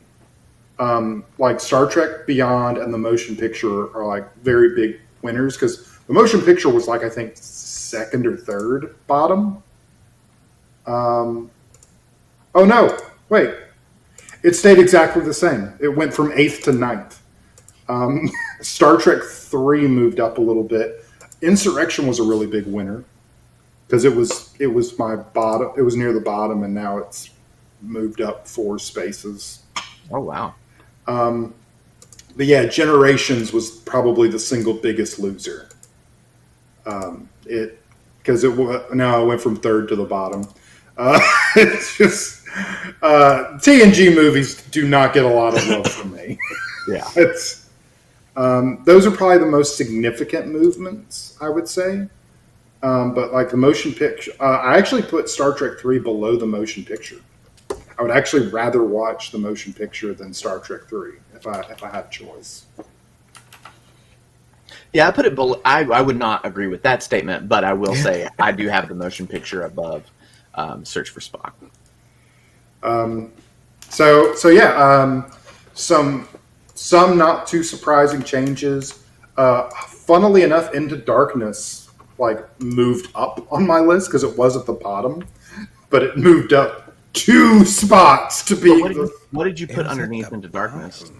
Like, Star Trek Beyond and the motion picture are, like, very big winners, because the motion picture was, like, I think 2nd or 3rd bottom. Oh no, wait. It stayed exactly the same. It went from 8th to 9th. Star Trek 3 moved up a little bit. Insurrection was a really big winner, because it was my bottom. It was near the bottom, and now it's moved up 4 spaces. Oh, wow. But yeah, Generations was probably the single biggest loser. It went from 3rd to the bottom. It's just TNG movies do not get a lot of love from me. Yeah, it's those are probably the most significant movements, I would say. But like the motion picture, I actually put Star Trek 3 below the motion picture. I would actually rather watch the motion picture than Star Trek 3 if I had a choice. Yeah, I put it below. I would not agree with that statement, but I will say I do have the motion picture above Search for Spock. So yeah, some not too surprising changes. Funnily enough, Into Darkness moved up on my list because it was at the bottom, but it moved up 2 spots to be. What did you put underneath Into Darkness?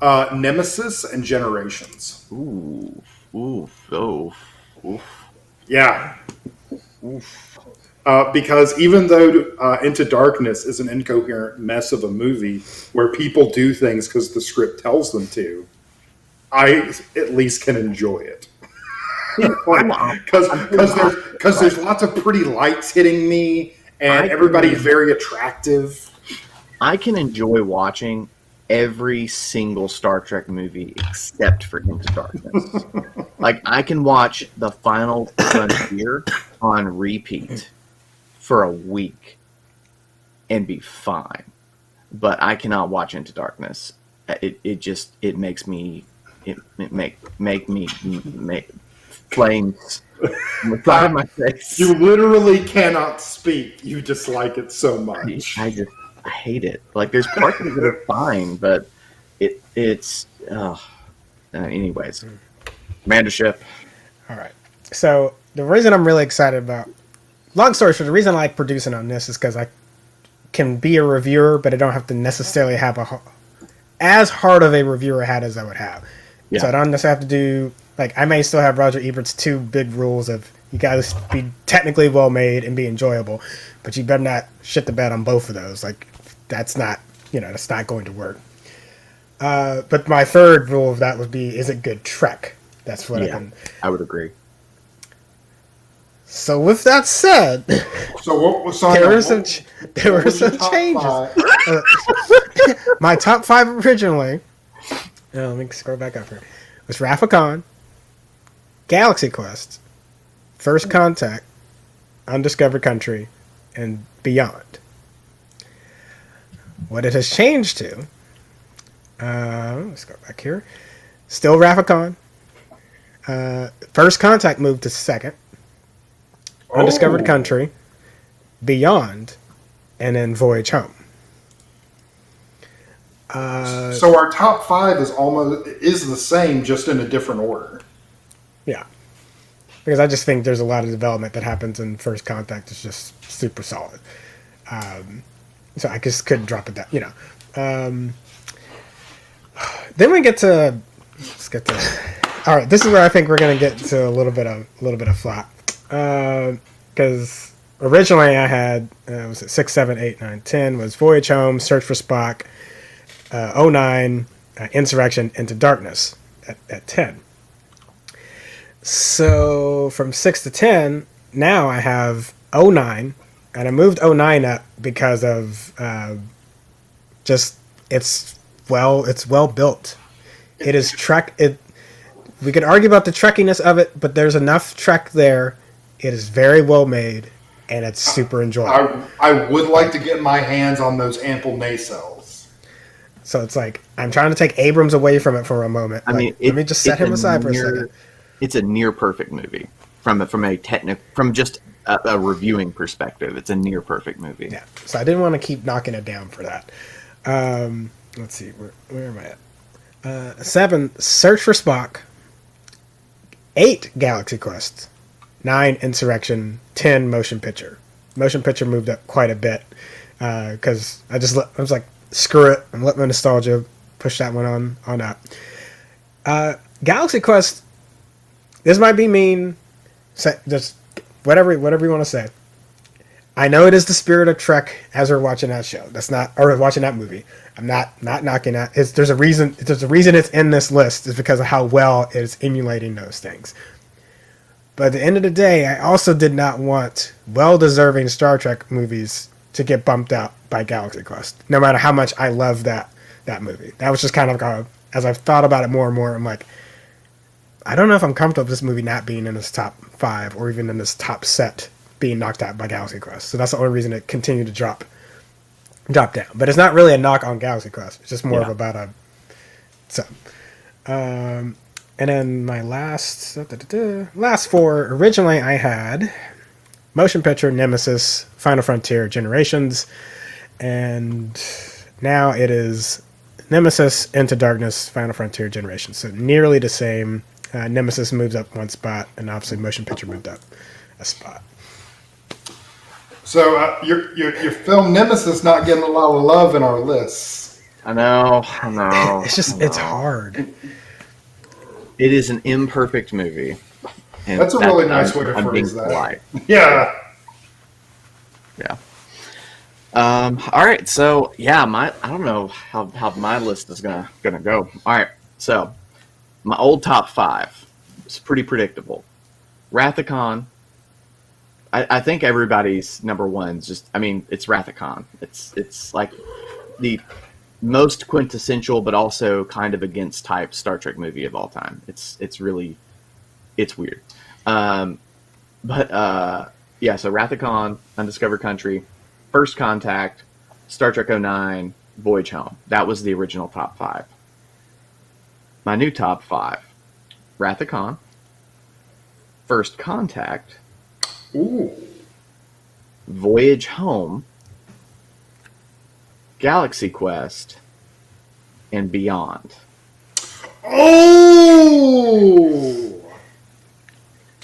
Nemesis and Generations. Ooh, oof. Yeah. Oof. Because even though Into Darkness is an incoherent mess of a movie where people do things because the script tells them to, I at least can enjoy it. Because there's lots of pretty lights hitting me, and everybody's very attractive. I can enjoy watching every single Star Trek movie except for Into Darkness. I can watch The Final Frontier on repeat for a week and be fine. But I cannot watch Into Darkness. It makes me make me make flames on the side of my face. You literally cannot speak. You dislike it so much. I hate it. Like there's parts of it that are fine, but it's anyways. Commander Ship. All right. So the reason I'm really excited about, long story short, the reason I like producing on this is because I can be a reviewer, but I don't have to necessarily have as hard of a reviewer hat as I would have. Yeah. So I don't necessarily have to do, like, I may still have Roger Ebert's 2 big rules of you gotta be technically well made and be enjoyable, but you better not shit the bed on both of those. Like, that's not going to work. But my third rule of that would be, is it good Trek? That's what I would agree. So with that said, there were some changes. My top 5 originally, let me scroll back up here, was Wrath of Khan, Galaxy Quest, First Contact, Undiscovered Country, and Beyond. What it has changed to, let's go back here, still Wrath of Khan, First Contact moved to second, Undiscovered Country, Beyond, and then Voyage Home. So our top 5 is the same, just in a different order. Yeah, because I just think there's a lot of development that happens in First Contact. It's just super solid. So I just couldn't drop it down. Then we get to all right. This is where I think we're gonna get to a little bit of flop. Because originally I had was it 6, 7, 8, 9, 10 was Voyage Home, Search for Spock, 09, Insurrection, Into Darkness at 10. So from 6 to 10, now I have 09, and I moved 09 up because of it's well built. It is Trek. We could argue about the trekkiness of it, but there's enough Trek there. It is very well made, and it's super enjoyable. I would like to get my hands on those ample nacelles. So it's like, I'm trying to take Abrams away from it for a moment. I mean, let me just set him aside for a second. It's a near perfect movie from just a reviewing perspective. It's a near perfect movie. Yeah. So I didn't want to keep knocking it down for that. Let's see, where am I at? 7, Search for Spock. 8, Galaxy Quest. 9, Insurrection. 10, Motion Picture. Motion Picture moved up quite a bit because I was like, screw it. I'm letting my nostalgia push that one on up. Galaxy Quest. This might be mean. Just whatever you want to say. I know it is the spirit of Trek as we're watching that show. Or watching that movie. I'm not knocking that. There's a reason. There's a reason it's in this list is because of how well it is emulating those things. But at the end of the day, I also did not want well-deserving Star Trek movies to get bumped out by Galaxy Quest. No matter how much I love that movie. That was just kind of as I've thought about it more and more, I'm like, I don't know if I'm comfortable with this movie not being in this top 5 or even in this top set being knocked out by Galaxy Quest. So that's the only reason it continued to drop down. But it's not really a knock on Galaxy Quest. It's just more of about a... So, and then my last 4, originally I had Motion Picture, Nemesis, Final Frontier, Generations, and now it is Nemesis, Into Darkness, Final Frontier, Generations. So nearly the same. Nemesis moves up 1 spot, and obviously Motion Picture moved up a spot. So your film Nemesis not getting a lot of love in our lists. I know. It's hard. It is an imperfect movie. And that's a really nice way to phrase that. Polite. Yeah. Yeah. All right. So yeah, I don't know how my list is gonna go. All right. So my old top 5 is pretty predictable. Wrath of Khan. I think everybody's number one's just. I mean, it's Wrath of Khan. It's like the most quintessential, but also kind of against type Star Trek movie of all time. It's weird. So Wrath of Khan, Undiscovered Country, First Contact, Star Trek '09, Voyage Home. That was the original top 5. My new top 5: Wrath of Khan, First Contact, Ooh. Voyage Home, Galaxy Quest, and Beyond. Oh!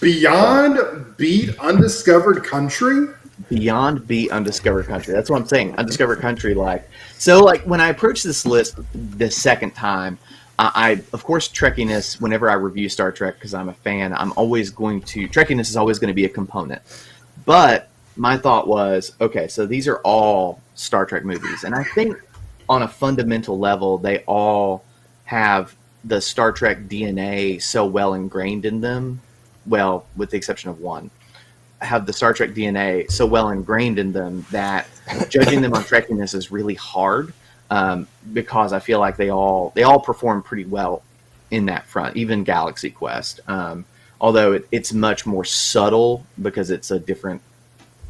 Beyond beat Undiscovered Country? Beyond beat Undiscovered Country. That's what I'm saying. Undiscovered Country, like when I approached this list the second time, I of course trekkiness. Whenever I review Star Trek, because I'm a fan, trekkiness is always going to be a component. But my thought was, okay, so these are all Star Trek movies, and I think on a fundamental level, they all have the Star Trek DNA so well ingrained in them. Well, with the exception of one, have the Star Trek DNA so well ingrained in them that judging them on trekkiness is really hard, because I feel like they all perform pretty well in that front, even Galaxy Quest. Although it's much more subtle because it's a different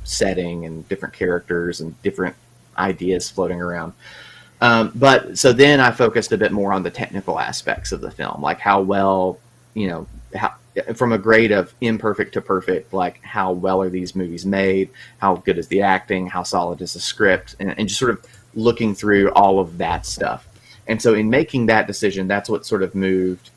setting and different characters and different ideas floating around. But so then I focused a bit more on the technical aspects of the film, like how well, from a grade of imperfect to perfect, like how well are these movies made, how good is the acting, how solid is the script, and just sort of looking through all of that stuff. And so in making that decision, that's what sort of moved,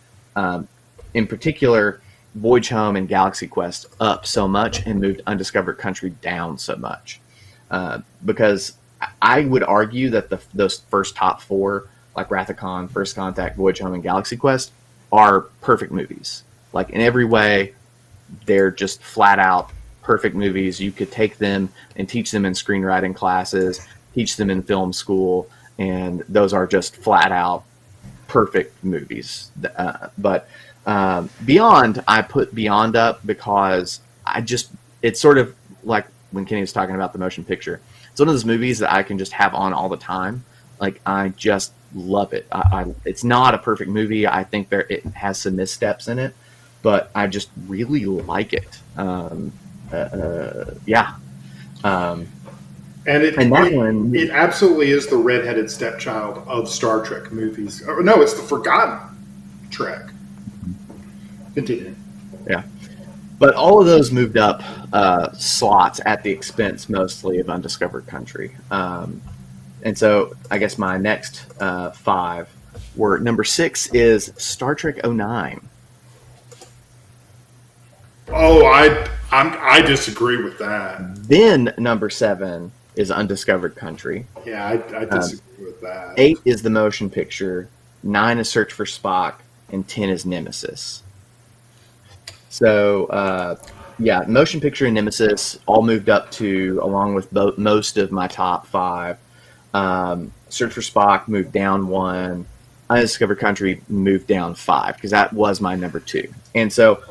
in particular, Voyage Home and Galaxy Quest up so much and moved Undiscovered Country down so much. Because I would argue that those first top 4, like Wrath of Khan, First Contact, Voyage Home, and Galaxy Quest, are perfect movies. Like in every way, they're just flat out perfect movies. You could take them and teach them in screenwriting classes, teach them in film school, and those are just flat out perfect movies. But Beyond, I put Beyond up because it's sort of like when Kenny was talking about the motion picture. It's one of those movies that I can just have on all the time. Like, I just love it. It's not a perfect movie. I think it has some missteps in it, but I just really like it. Yeah. And it absolutely is the redheaded stepchild of Star Trek movies. Or, no, it's the forgotten Trek. Continue. Yeah. But all of those moved up slots at the expense mostly of Undiscovered Country. And so I guess my next 5 were, number 6 is Star Trek '09. Oh, I disagree with that. Then number 7 is Undiscovered Country. Yeah, I disagree with that. 8 is the motion picture. 9 is Search for Spock, and 10 is Nemesis. So, yeah, motion picture and Nemesis all moved up to, along with most of my top 5. Search for Spock moved down 1. Undiscovered Country moved down 5, because that was my number 2. And so,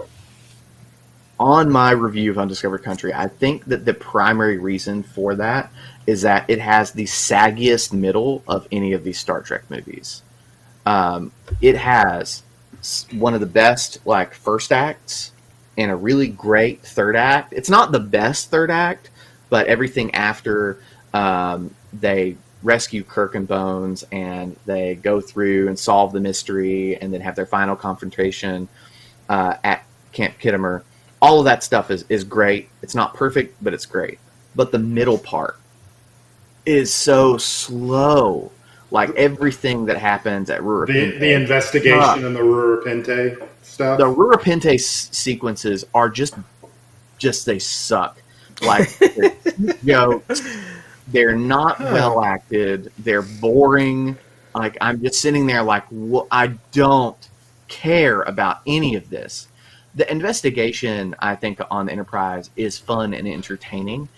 on my review of Undiscovered Country, I think that the primary reason for that is that it has the saggiest middle of any of these Star Trek movies. It has one of the best first acts and a really great third act. It's not the best third act, but everything after they rescue Kirk and Bones and they go through and solve the mystery and then have their final confrontation at Camp Kittimer, all of that stuff is great. It's not perfect, but it's great. But the middle part is so slow. Like everything that happens at Rura Pente. The investigation and the Rura Pente stuff. The Rura Pente sequences are just they suck. Like, they're not well acted. They're boring. Like, I'm just sitting there like, I don't care about any of this. The investigation, I think, on the Enterprise is fun and entertaining,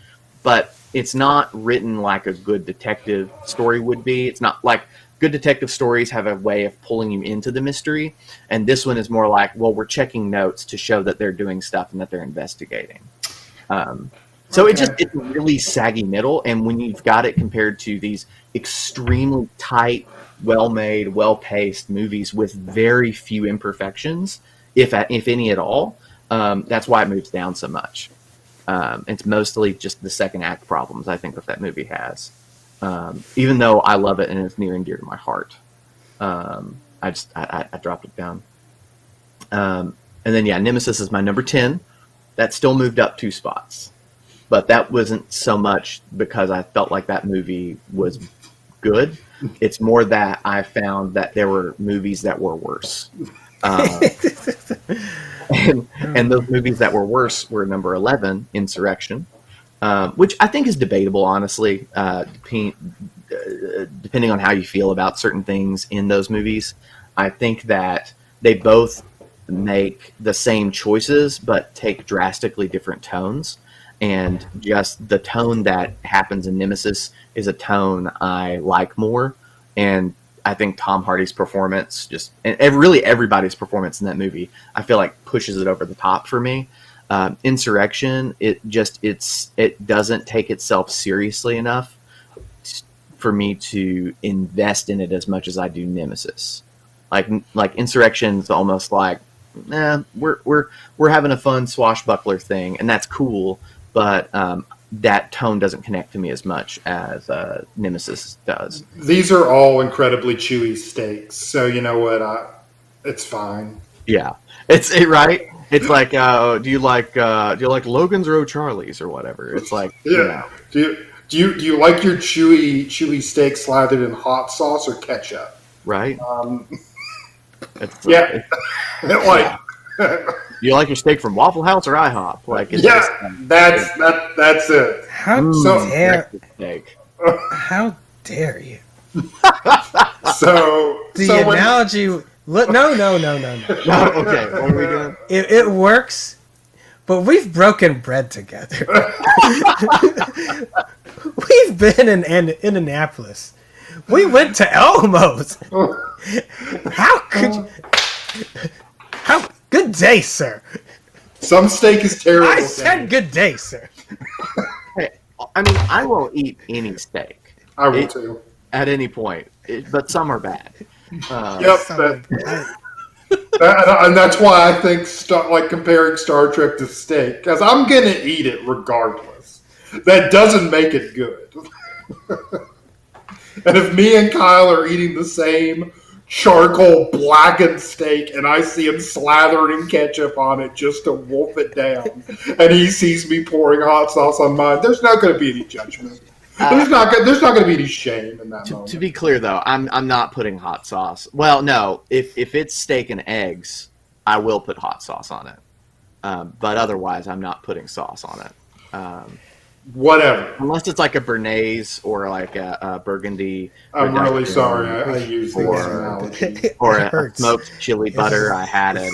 but it's not written like a good detective story would be. It's not like good detective stories have a way of pulling you into the mystery, and this one is more like, well, we're checking notes to show that they're doing stuff and that they're investigating. So it's a really saggy middle, and when you've got it compared to these extremely tight, well-made, well-paced movies with very few imperfections, if any at all, that's why it moves down so much. It's mostly just the second act problems I think that movie has. Even though I love it and it's near and dear to my heart. I dropped it down. And then Nemesis is my number 10. That still moved up 2 spots, but that wasn't so much because I felt like that movie was good. It's more that I found that there were movies that were worse. And those movies that were worse were number 11, Insurrection, which I think is debatable, honestly, depending on how you feel about certain things in those movies. I think that they both make the same choices but take drastically different tones. And just the tone that happens in Nemesis is a tone I like more. And I think Tom Hardy's performance, and really everybody's performance in that movie, I feel like pushes it over the top for me. Insurrection, it doesn't take itself seriously enough for me to invest in it as much as I do Nemesis. Like Insurrection's almost like, we're having a fun swashbuckler thing, and that's cool, but that tone doesn't connect to me as much as Nemesis does. These are all incredibly chewy steaks, so you know what? It's fine. Yeah, right. It's like, do you like Logan's or O'Charlie's or whatever? It's like, yeah. Do you like your chewy steak slathered in hot sauce or ketchup? Right. Yeah. Like, you like your steak from Waffle House or IHOP? Like, it's that's it. How dare you? So analogy. No. Okay, what are we doing? It works, but we've broken bread together. We've been in Indianapolis. We went to Elmo's. How could you? Good day, sir. Some steak is terrible. I said good day, sir. Hey, I mean, I will eat any steak. I will too. At any point, but some are bad. Yep. And that's why I think like comparing Star Trek to steak, because I'm gonna eat it regardless. That doesn't make it good. And if me and Kyle are eating the same charcoal blackened steak and I see him slathering ketchup on it just to wolf it down, and he sees me pouring hot sauce on mine, there's not going to be any judgment. There's not going to be any shame in that moment. To be clear, though, I'm not putting hot sauce. Well, no, if it's steak and eggs, I will put hot sauce on it. But otherwise, I'm not putting sauce on it. Whatever. Unless it's like a Bernaise or like a Burgundy. I'm really sorry. I use these analogies. Or a smoked chili butter I had at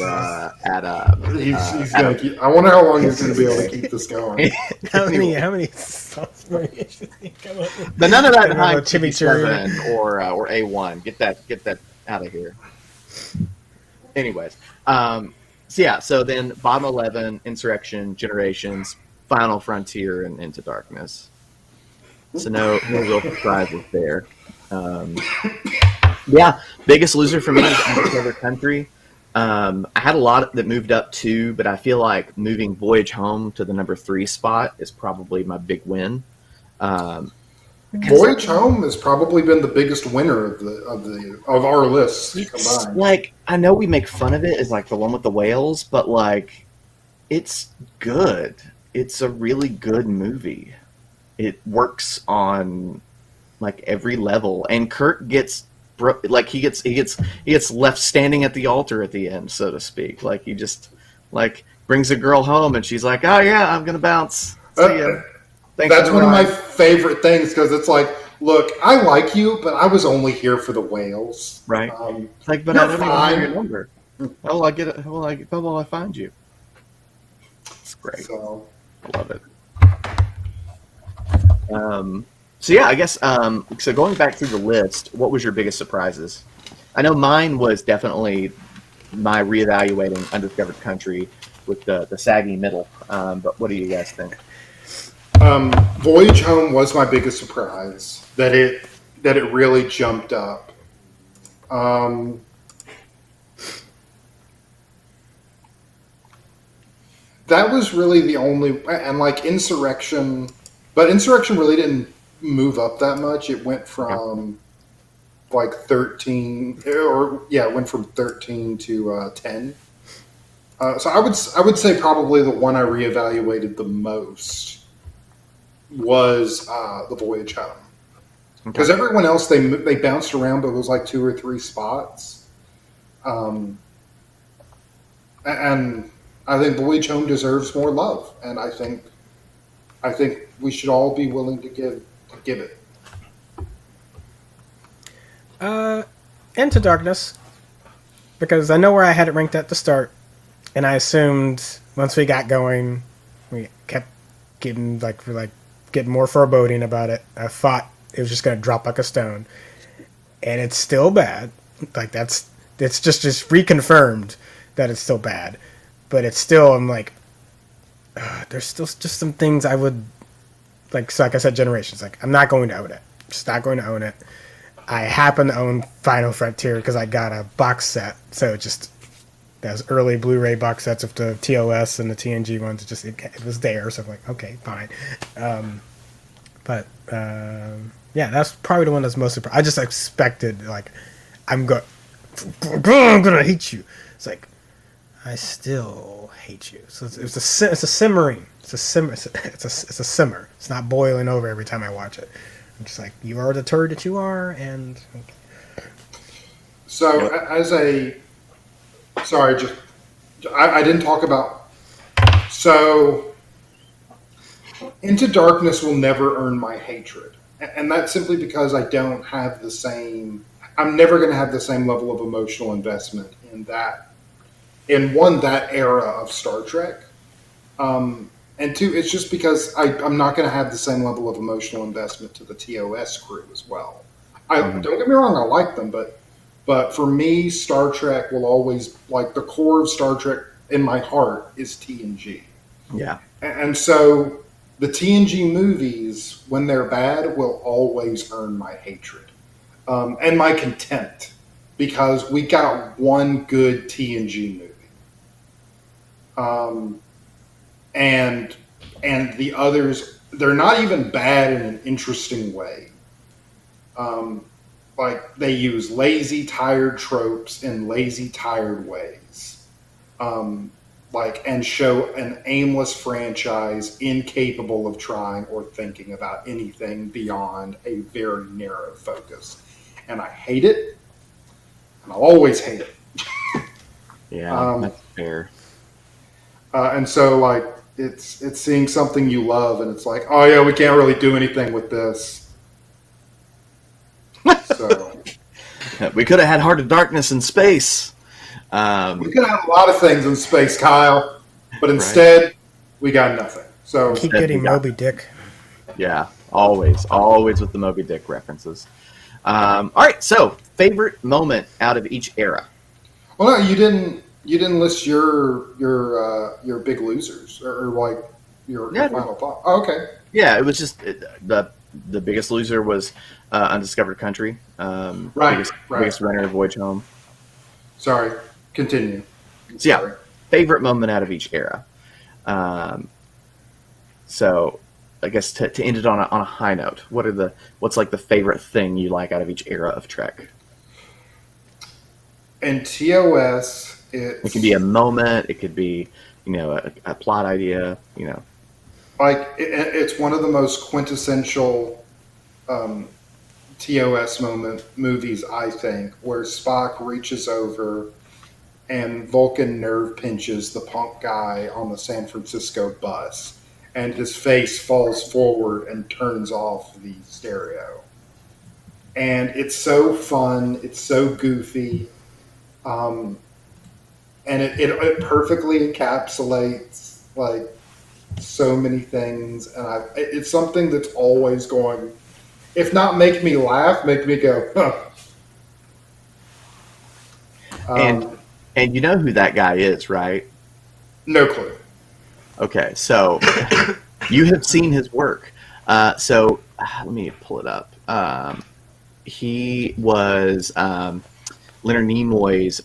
He's gonna keep. I wonder how long he's going to be able to keep this going. How many sauce variations he come up with? But none of that High chimichurri or A1. Get that out of here. Anyways, so then bottom 11, Insurrection, Generations, Final Frontier, and Into Darkness. So no real surprises there. Biggest loser for me is Undiscovered Country. I had a lot that moved up too, but I feel like moving Voyage Home to the number 3 spot is probably my big win. Voyage Home has probably been the biggest winner of our lists combined. Like, I know we make fun of it as like the one with the whales, but like, it's good. It's a really good movie. It works on like every level, and Kurt gets he gets left standing at the altar at the end, so to speak. Like, he just like brings a girl home, and she's like, "Oh yeah, I'm gonna bounce. See ya." That's one of my favorite things, because it's like, look, I like you, but I was only here for the whales. Right. But I don't even know your number. How will I get it? How will I find you? It's great. So. I love it. I guess, so going back through the list, what was your biggest surprises? I know mine was definitely my reevaluating Undiscovered Country with the saggy middle. But what do you guys think? Voyage Home was my biggest surprise, that it really jumped up. That was really the only, and like Insurrection, but Insurrection really didn't move up that much. It went from like 13, it went from 13 to 10. So I would say probably the one I reevaluated the most was the Voyage Home, because everyone else they bounced around, but it was like 2 or 3 spots. And I think Voyage Home deserves more love, and I think we should all be willing to give it. Into Darkness, because I know where I had it ranked at the start, and I assumed once we got going, we kept getting getting more foreboding about it. I thought it was just going to drop like a stone, and it's still bad. Like it's just reconfirmed that it's still bad, but it's still, I'm like, there's still just some things I would like. So like I said, Generations. Like, I'm not going to own it. Just not going to own it. I happen to own Final Frontier because I got a box set, so just those early Blu-ray box sets of the TOS and the TNG ones. It was there, so I'm like, okay, fine. Yeah, that's probably the one that's most surprised. I just expected, like, I'm gonna hate you. It's like, I still hate you. So it's a simmering. It's a simmer. It's not boiling over every time I watch it. I'm just like, you are the turd that you are, and okay. So I didn't talk about. So Into Darkness will never earn my hatred, and that's simply because I don't have the same. I'm never going to have the same level of emotional investment in that era of Star Trek. And 2, it's just because I'm not going to have the same level of emotional investment to the TOS crew as well. Don't get me wrong, I like them, but for me, Star Trek will always, like, the core of Star Trek in my heart is TNG. Yeah. And so the TNG movies, when they're bad, will always earn my hatred and my contempt, because we got one good TNG movie. And the others, they're not even bad in an interesting way. Like, they use lazy, tired tropes in lazy, tired ways. And show an aimless franchise incapable of trying or thinking about anything beyond a very narrow focus. And I hate it, and I'll always hate it. Yeah, that's fair. And so, like, it's seeing something you love, and it's like, oh yeah, we can't really do anything with this. So We could have had Heart of Darkness in space. we could have a lot of things in space, Kyle, but instead we got nothing. So Keep getting Moby Dick. Yeah, always with the Moby Dick references. All right, so favorite moment out of each era. well, no, you didn't list your big losers or like your final thought. Oh, okay. Yeah, it was just the biggest loser was Undiscovered Country. Biggest winner of Voyage Home. Sorry, continue. So yeah, favorite moment out of each era. So I guess to end it on a high note, what's like the favorite thing you like out of each era of Trek? And TOS, It can be a moment. It could be, a plot idea. Like, it's one of the most quintessential TOS movies, I think, where Spock reaches over and Vulcan nerve pinches the punk guy on the San Francisco bus, and his face falls forward and turns off the stereo. And it's so fun. It's so goofy. And it perfectly encapsulates, like, so many things, and it's something that's always going, if not make me laugh, make me go, huh. And you know who that guy is, right? No clue. Okay, so you have seen his work. So let me pull it up. He was Leonard Nimoy's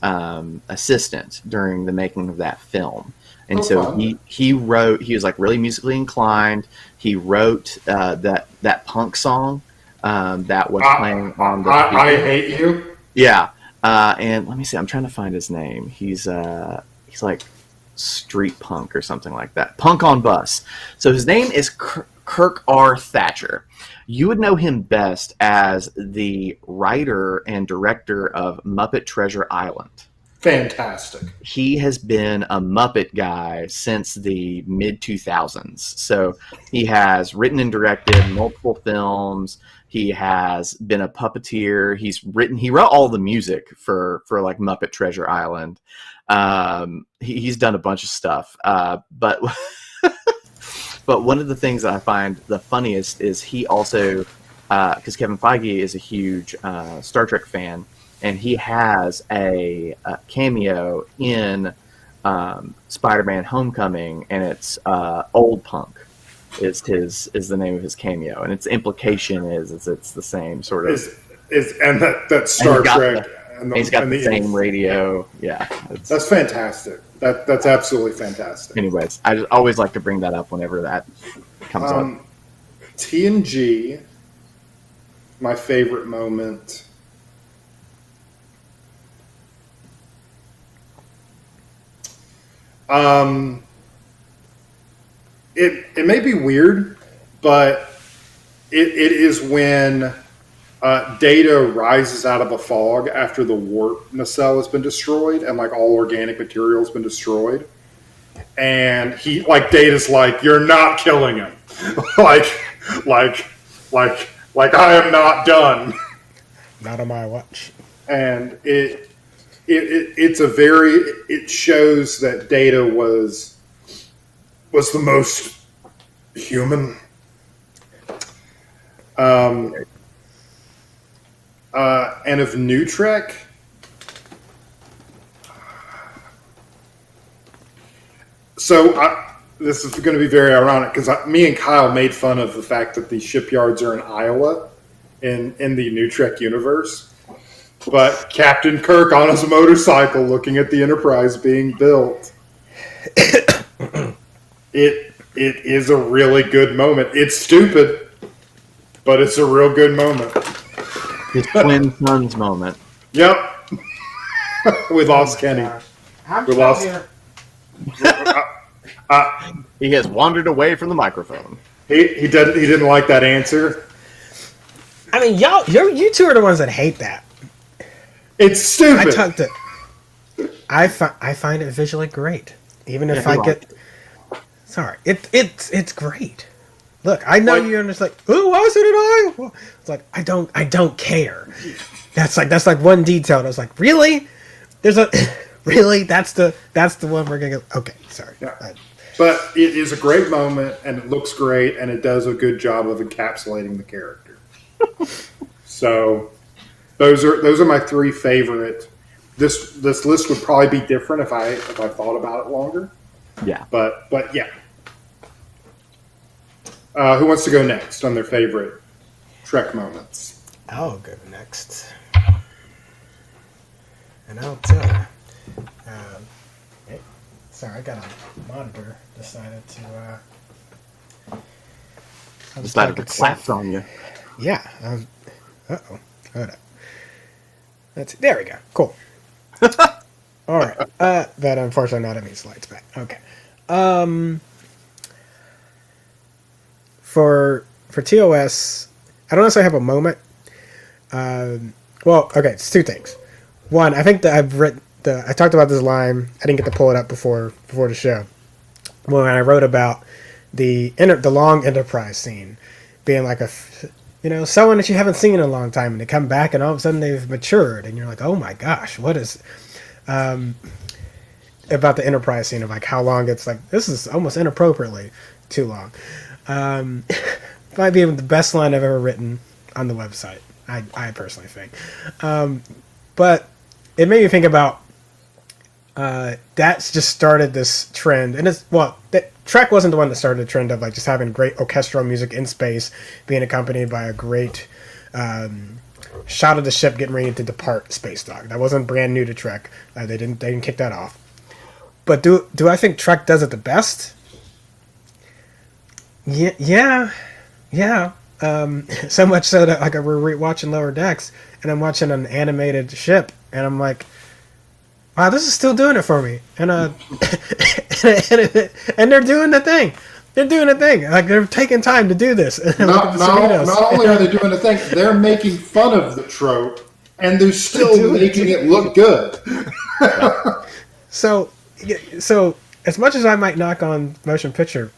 assistant during the making of that film. And Oh, so fun. he wrote. He was like really musically inclined. He wrote that punk song that was playing on the I TV. hate you. Yeah, and let me see. I'm trying to find his name. He's like street punk or something like that. Punk on Bus. So his name is Kirk R. Thatcher. You would know him best as the writer and director of Muppet Treasure Island. Fantastic. He has been a Muppet guy since the mid 2000s. So he has written and directed multiple films. He has been a puppeteer. He wrote all the music for like Muppet Treasure Island. He's done a bunch of stuff. But but one of the things that I find the funniest is he also, because Kevin Feige is a huge Star Trek fan, and he has a cameo in Spider-Man: Homecoming, and it's Old Punk is the name of his cameo, and its implication is it's the same sort of. And that Star Trek and he's got the same Inf- radio. Yeah, That's fantastic. That's absolutely fantastic. anyways, I just always like to bring that up whenever that comes up. TNG, my favorite moment. It may be weird, but it is when Data rises out of a fog after the warp nacelle has been destroyed and like all organic material has been destroyed, and he like Data's like, "You're not killing him," like I am not done. Not on my watch. And it shows that Data was the most human. And of New Trek, so this is going to be very ironic because me and Kyle made fun of the fact that the shipyards are in Iowa in the New Trek universe. But Captain Kirk on his motorcycle looking at the Enterprise being built. It is a really good moment. It's stupid, but it's a real good moment. His twin sons moment. Yep. We lost Kenny. We lost. He has wandered away from the microphone. He didn't like that answer. I mean, you two are the ones that hate that. It's stupid. I find it visually great, even if I get. Sorry, it's great. Look, I know you're just like, who was it at all? It's like I don't care. That's like one detail. And I was like, really? Really? That's the one we're gonna go. Okay, sorry. Yeah. But it is a great moment, and it looks great, and it does a good job of encapsulating the character. So those are my three favorite. This list would probably be different if I thought about it longer. Yeah. But yeah. Who wants to go next on their favorite Trek moments? I'll go next, and I'll tell you. Sorry, I got a monitor. Decided to. Decided to clap on you. Yeah. Uh-oh. Hold up. There we go. Cool. All right. That unfortunately not any slides back. Okay. For TOS, I don't necessarily have a moment. Well, okay, it's two things. One, I think that I talked about this line. I didn't get to pull it up before the show. When I wrote about the long Enterprise scene being like someone that you haven't seen in a long time, and they come back and all of a sudden they've matured, and you're like, oh my gosh, what is about the Enterprise scene of like how long it's like, this is almost inappropriately too long. Might be the best line I've ever written on the website, I personally think. But it made me think about that's just started this trend, and Trek wasn't the one that started the trend of like just having great orchestral music in space, being accompanied by a great shot of the ship getting ready to depart space dock. That wasn't brand new to Trek. They didn't kick that off. But do I think Trek does it the best? Yeah. So much so that like we're watching Lower Decks, and I'm watching an animated ship, and I'm like, wow, this is still doing it for me. And and they're doing the thing. They're doing the thing. Like they're taking time to do this. Not only are they doing the thing, they're making fun of the trope, and they're still making it look good. So as much as I might knock on motion picture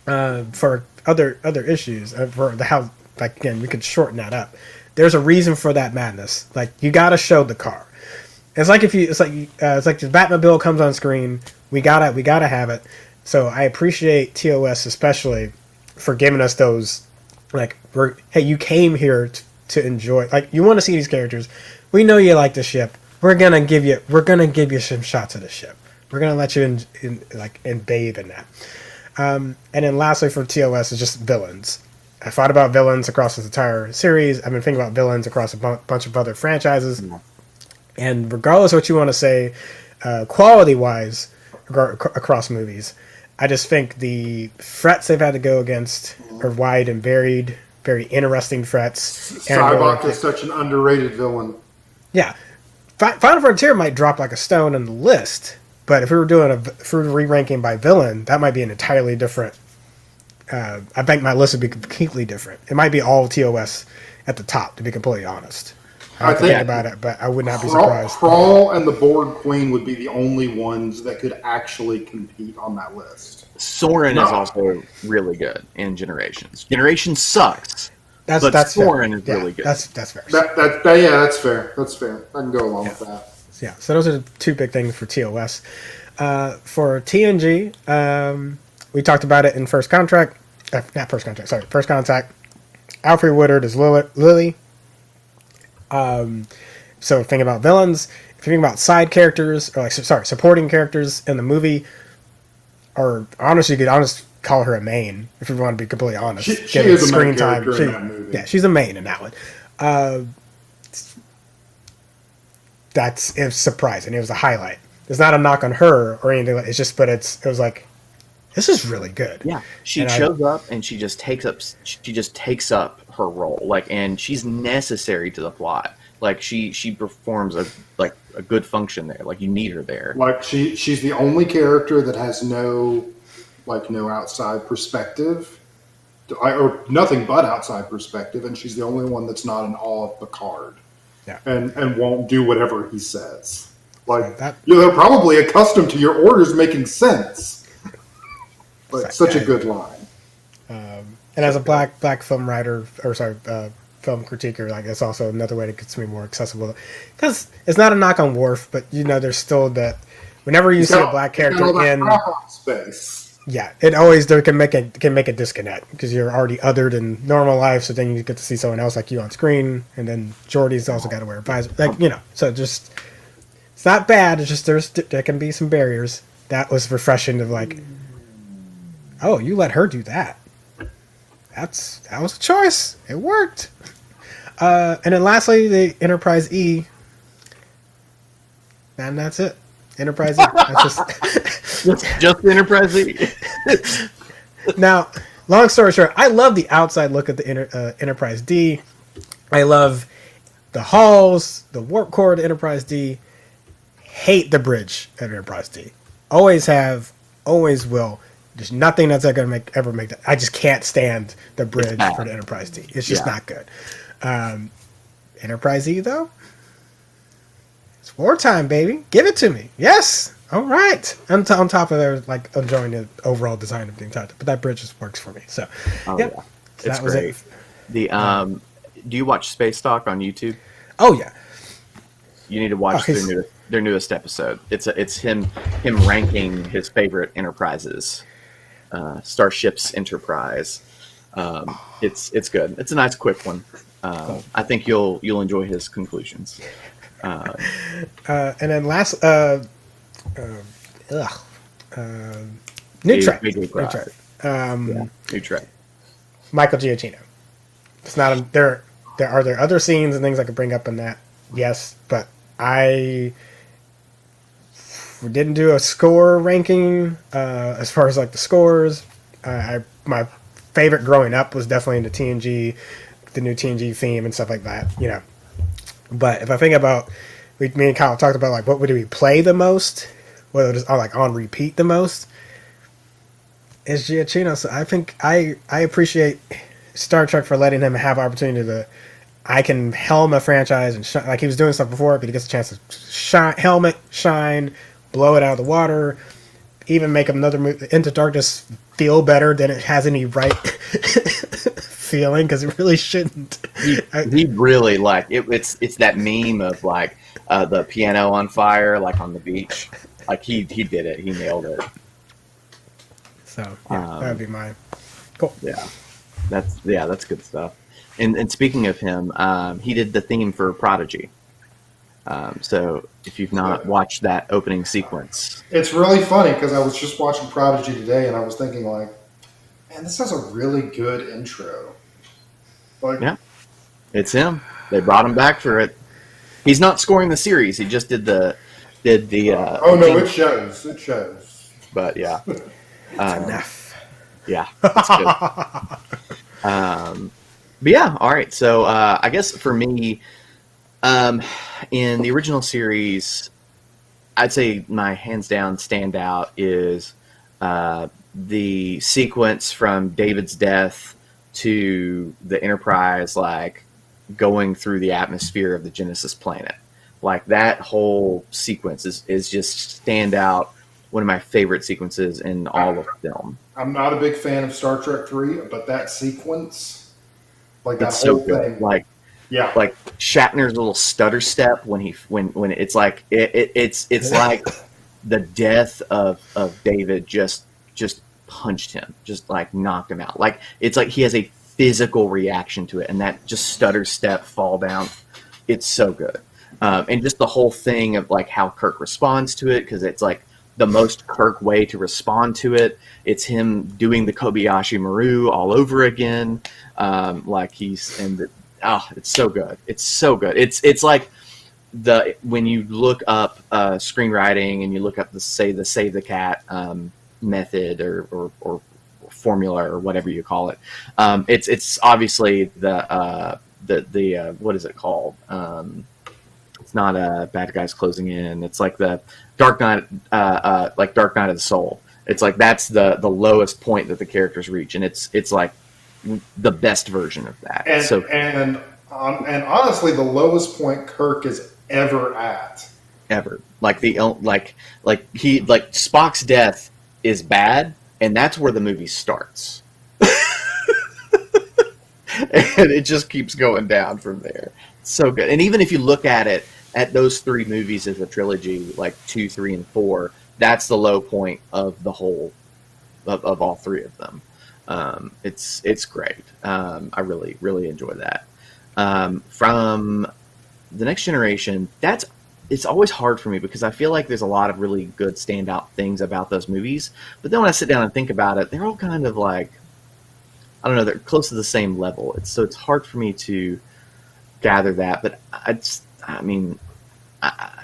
for other issues, for the how, like, again, we could shorten that up. There's a reason for that madness. Like, you got to show the car. It's like it's like the Batmobile comes on screen. We gotta have it. So I appreciate TOS especially for giving us those, like, hey, you came here to enjoy. Like, you want to see these characters. We know you like the ship. We're gonna give you some shots of the ship. We're gonna let you in bathe in that. And then lastly for TOS is just villains. I thought about villains across this entire series. I've been thinking about villains across a bunch of other franchises. And regardless of what you want to say, quality-wise, across movies, I just think the threats they've had to go against are wide and varied, very interesting threats. Cybok is such an underrated villain. Yeah. Final Frontier might drop like a stone on the list, but if we were re-ranking by villain, that might be an entirely different. I think my list would be completely different. It might be all TOS at the top, to be completely honest. I think about it, but I would not be surprised. Crawl and the Borg Queen would be the only ones that could actually compete on that list. Soren is also really good in Generations. Generations sucks. But Soren is really good. That's fair. That's fair. That's fair. I can go along with that. Yeah. So those are the two big things for TOS. For TNG, we talked about it in First Contact. First Contact. Alfred Woodard is Lily. So thinking about villains, if you think about side characters, or supporting characters in the movie, or honestly, you could call her a main, if you want to be completely honest. She is a main character in that movie. Yeah, she's a main in that one. It's surprising. It was a highlight. It's not a knock on her or anything. It's just, but it was like, this is really good. Yeah, she shows up and she just takes up her role, like, and she's necessary to the plot. Like she performs a good function there. Like you need her there. Like she's the only character that has no outside perspective, or nothing but outside perspective, and she's the only one that's not in awe of Picard. Yeah, and won't do whatever he says. Like they're probably accustomed to your orders making sense. But such a good line. And as a black film writer, film critiquer, like that's also another way to get something more accessible. Because it's not a knock on Worf, but there's still that whenever you see a black character in space, yeah, it always can make a disconnect because you're already othered in normal life. So then you get to see someone else like you on screen, and then Geordie's also got to wear a visor, So just it's not bad. It's just there can be some barriers. That was refreshing of like. Oh, you let her do that. That was a choice. It worked. And then lastly, the Enterprise E. And that's it. Enterprise E. That's just Enterprise E. Now, long story short, I love the outside look at the Enterprise D. I love the halls, the warp core of Enterprise D. Hate the bridge at Enterprise D. Always have, always will. There's nothing that's ever make that. I just can't stand the bridge for the Enterprise D. It's just not good. Enterprise E though, it's wartime, baby. Give it to me. Yes. All right. On top of there, like enjoying the overall design of the entire. But that bridge just works for me. So, yeah. So it's great. The do you watch Space Talk on YouTube? Oh yeah. You need to watch their newest episode. It's him ranking his favorite Enterprises. Starship's Enterprise. It's good. It's a nice quick one. I think you'll enjoy his conclusions. And then last New Trek. New Trek. Michael Giacchino. It's not there are there other scenes and things I could bring up in that? Yes, but we didn't do a score ranking as far as like the scores. My favorite growing up was definitely the TNG, the new TNG theme and stuff like that. You know, but if I think about, me and Kyle talked about like what would we play the most, whether it's on like on repeat the most. Is Giacchino. So I think I appreciate Star Trek for letting him have opportunity to. I can helm a franchise and like he was doing stuff before, but he gets a chance to shine, blow it out of the water, even make another movie, Into Darkness, feel better than it has any right feeling, because it really shouldn't. He really like it. It's that meme of like the piano on fire, like on the beach. Like he did it. He nailed it. So yeah, that would be mine. Cool. Yeah, that's good stuff. And speaking of him, he did the theme for Prodigy. So if you've not watched that opening sequence, It's really funny because I was just watching Prodigy today, and I was thinking like, man, this has a really good intro. Like, yeah, it's him. They brought him back for it. He's not scoring the series. He just did the. oh no, it shows. It shows. But yeah, Enough. yeah, that's good. But yeah, all right. So I guess for me, in the original series, I'd say my hands down standout is the sequence from David's death to the Enterprise, like going through the atmosphere of the Genesis planet. Like that whole sequence is just standout. One of my favorite sequences in all of film. I'm not a big fan of Star Trek 3, but that sequence, like that It's so whole good. thing, Like Shatner's little stutter step when it's like it's like the death of David just punched him, just like knocked him out. Like it's like he has a physical reaction to it, and that just stutter step fall down. It's so good, and just the whole thing of like how Kirk responds to it, because it's like the most Kirk way to respond to it. It's him doing the Kobayashi Maru all over again. Like he's it's so good. It's so good. It's like when you look up screenwriting and you look up the save the cat method or formula or whatever you call it. It's obviously the what is it called? It's not bad guys closing in. It's like the Dark Knight, like Dark Knight of the Soul. It's like that's the lowest point that the characters reach, and it's like the best version of that. And honestly, the lowest point Kirk is ever at. Ever like Spock's death is bad, and that's where the movie starts, and it just keeps going down from there. So good. And even if you look at it at those three movies as a trilogy, like 2, 3, and 4, that's the low point of the whole of all three of them. It's great. I really enjoy that. From the Next Generation, it's always hard for me because I feel like there's a lot of really good standout things about those movies, but then when I sit down and think about it, they're all kind of like, I don't know, they're close to the same level. It's hard for me to gather that, but I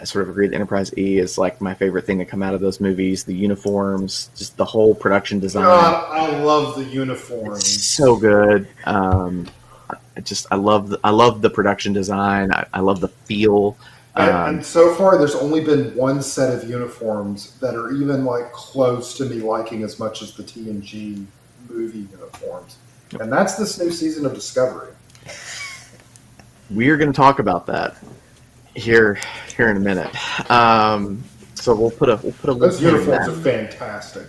sort of agree that Enterprise E is like my favorite thing to come out of those movies. The uniforms, just the whole production design. God, I love the uniforms. It's so good. I love the production design. I love the feel. And so far, there's only been one set of uniforms that are even like close to me liking as much as the TNG movie uniforms, and that's this new season of Discovery. We're going to talk about that here in a minute. So we'll put a Those uniforms are fantastic.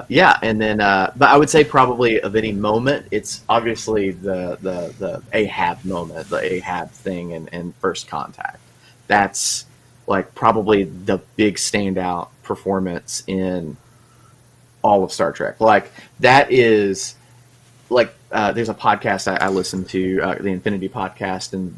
Yeah, and then but I would say probably of any moment, it's obviously the Ahab moment, the Ahab thing in First Contact. That's like probably the big standout performance in all of Star Trek. Like that is like there's a podcast I listen to, the Infinity Podcast, and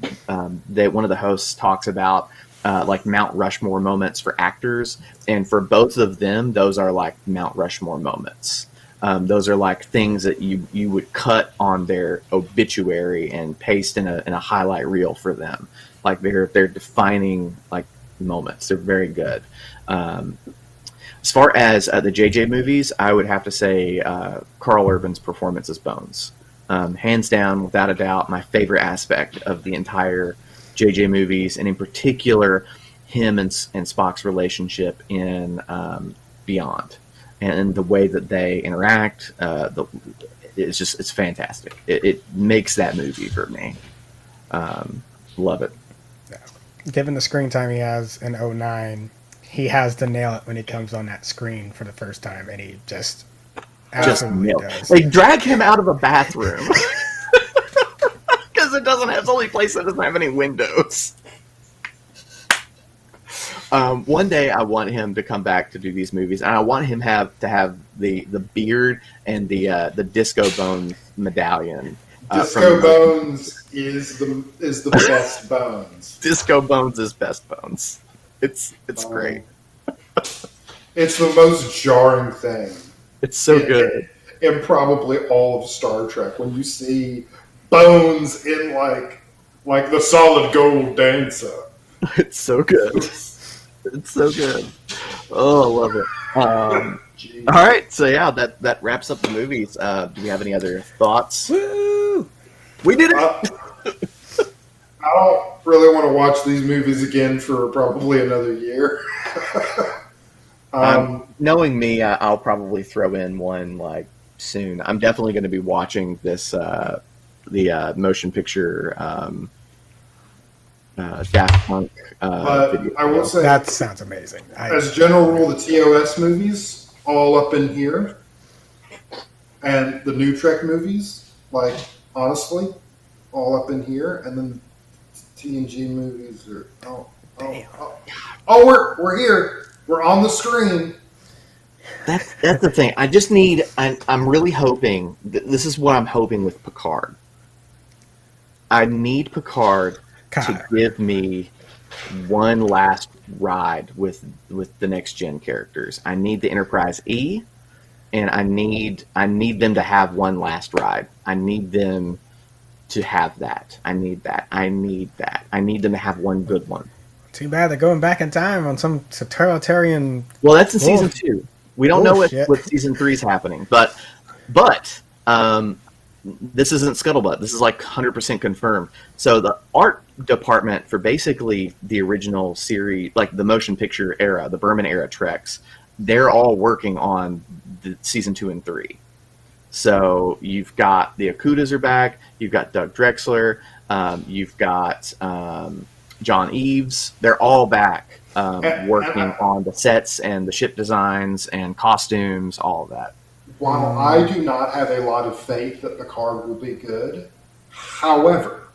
one of the hosts talks about like Mount Rushmore moments for actors, and for both of them, those are like Mount Rushmore moments. Those are like things that you would cut on their obituary and paste in a highlight reel for them. Like they're defining like moments. They're very good. As far as the JJ movies, I would have to say Carl Urban's performance as Bones. Hands down, without a doubt, my favorite aspect of the entire JJ movies, and in particular, him and Spock's relationship in Beyond, and the way that they interact. It's fantastic. It makes that movie for me. Love it. Yeah. Given the screen time he has in 09, he has to nail it when he comes on that screen for the first time, and he just absolutely does. Like, drag him out of a bathroom because it's the only place that doesn't have any windows. One day I want him to come back to do these movies, and I want him to have the beard and the disco bone medallion. Disco Bones is the best Bones. Disco Bones is best Bones. It's great. It's the most jarring thing. It's so good. In probably all of Star Trek, when you see Bones in like the solid gold dancer. It's so good. It's so good. Oh, I love it. All right, so yeah, that wraps up the movies. Do we have any other thoughts? Woo! We did it. I don't really want to watch these movies again for probably another year. Knowing me, I'll probably throw in one soon. I'm definitely going to be watching this the motion picture Daft Punk video. I will say that sounds amazing. As a general rule, the TOS movies all up in here, and the new Trek movies, honestly, all up in here, and then TNG movies are we're here. We're on the screen. That's the thing. I just need. I'm really hoping. This is what I'm hoping with Picard. I need Picard to give me one last ride with the next gen characters. I need the Enterprise E, and I need them to have one last ride. I need them to have that. I need that. I need them to have one good one. Too bad they're going back in time on some totalitarian. Well, that's in season 2. We don't know what season 3 is happening, but this isn't scuttlebutt. This is 100% confirmed. So the art department for basically the original series, the motion picture era, the Berman era Treks, they're all working on the season 2 and 3. So you've got the Okudas are back. You've got Doug Drexler. You've got John Eves. They're all back working on the sets and the ship designs and costumes, all of that. While I do not have a lot of faith that Picard will be good, however,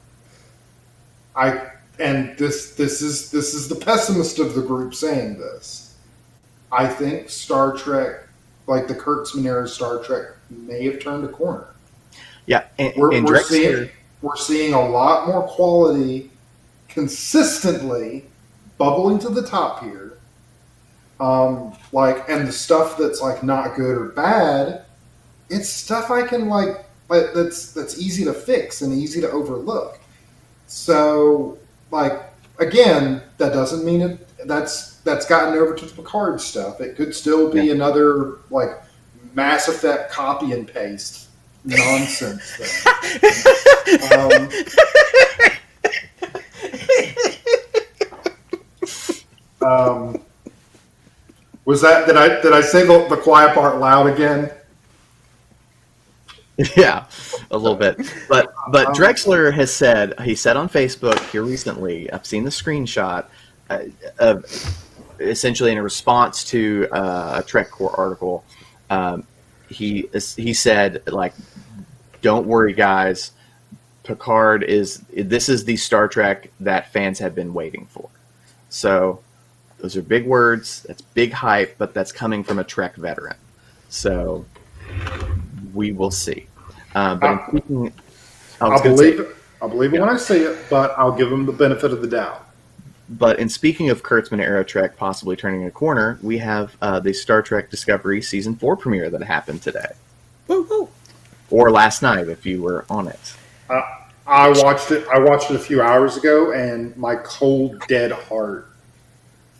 this is the pessimist of the group saying this. I think Star Trek, the Kurtzman era Star Trek, may have turned a corner. Yeah, we're seeing a lot more quality consistently bubbling to the top here. And the stuff that's not good or bad, it's stuff I can that's easy to fix and easy to overlook. So again, that doesn't mean that's gotten over to the Picard stuff. It could still be another Mass Effect copy and paste nonsense thing. Was that did I say the quiet part loud again? Yeah, a little bit. But Drexler has said on Facebook here recently. I've seen the screenshot of essentially in a response to a Trek Core article. He said don't worry, guys. Picard is the Star Trek that fans have been waiting for. So those are big words. That's big hype, but that's coming from a Trek veteran. So we will see. But I'll believe it when I see it, but I'll give them the benefit of the doubt. But in speaking of Kurtzman era Trek possibly turning a corner, we have the Star Trek Discovery Season 4 premiere that happened today. Woo-hoo. Or last night if you were on it. I watched it a few hours ago, and my cold, dead heart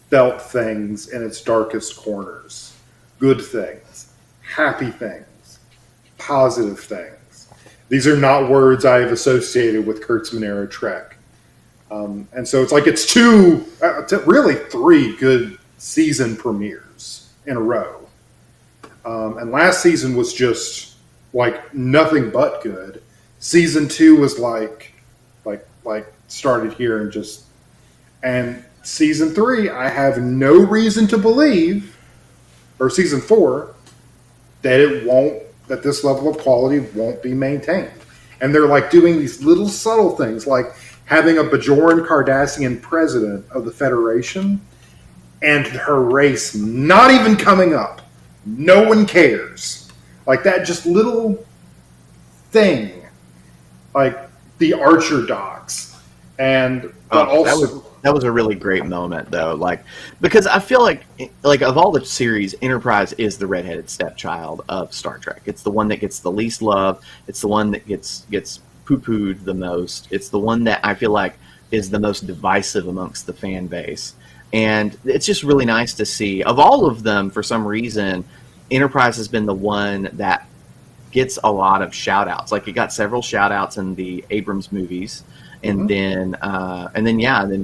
felt things in its darkest corners. Good things, happy things, positive things. These are not words I have associated with Kurtzman era Trek. And so it's like it's really three good season premieres in a row. And last season was just like nothing but good. Season 2 was like started here and season 3, I have no reason to believe, or season 4, that this level of quality won't be maintained. And they're like doing these little subtle things, like having a Bajoran Cardassian president of the Federation and her race not even coming up. No one cares. Like that just little thing. Like the Archer docks. And but also that was a really great moment though, like because I feel like of all the series, Enterprise is the redheaded stepchild of Star Trek. It's the one that gets the least love. It's the one that gets poo-pooed the most. It's the one that I feel like is the most divisive amongst the fan base. And it's just really nice to see. Of all of them, for some reason, Enterprise has been the one that gets a lot of shout-outs. Like, it got several shout-outs in the Abrams movies. And then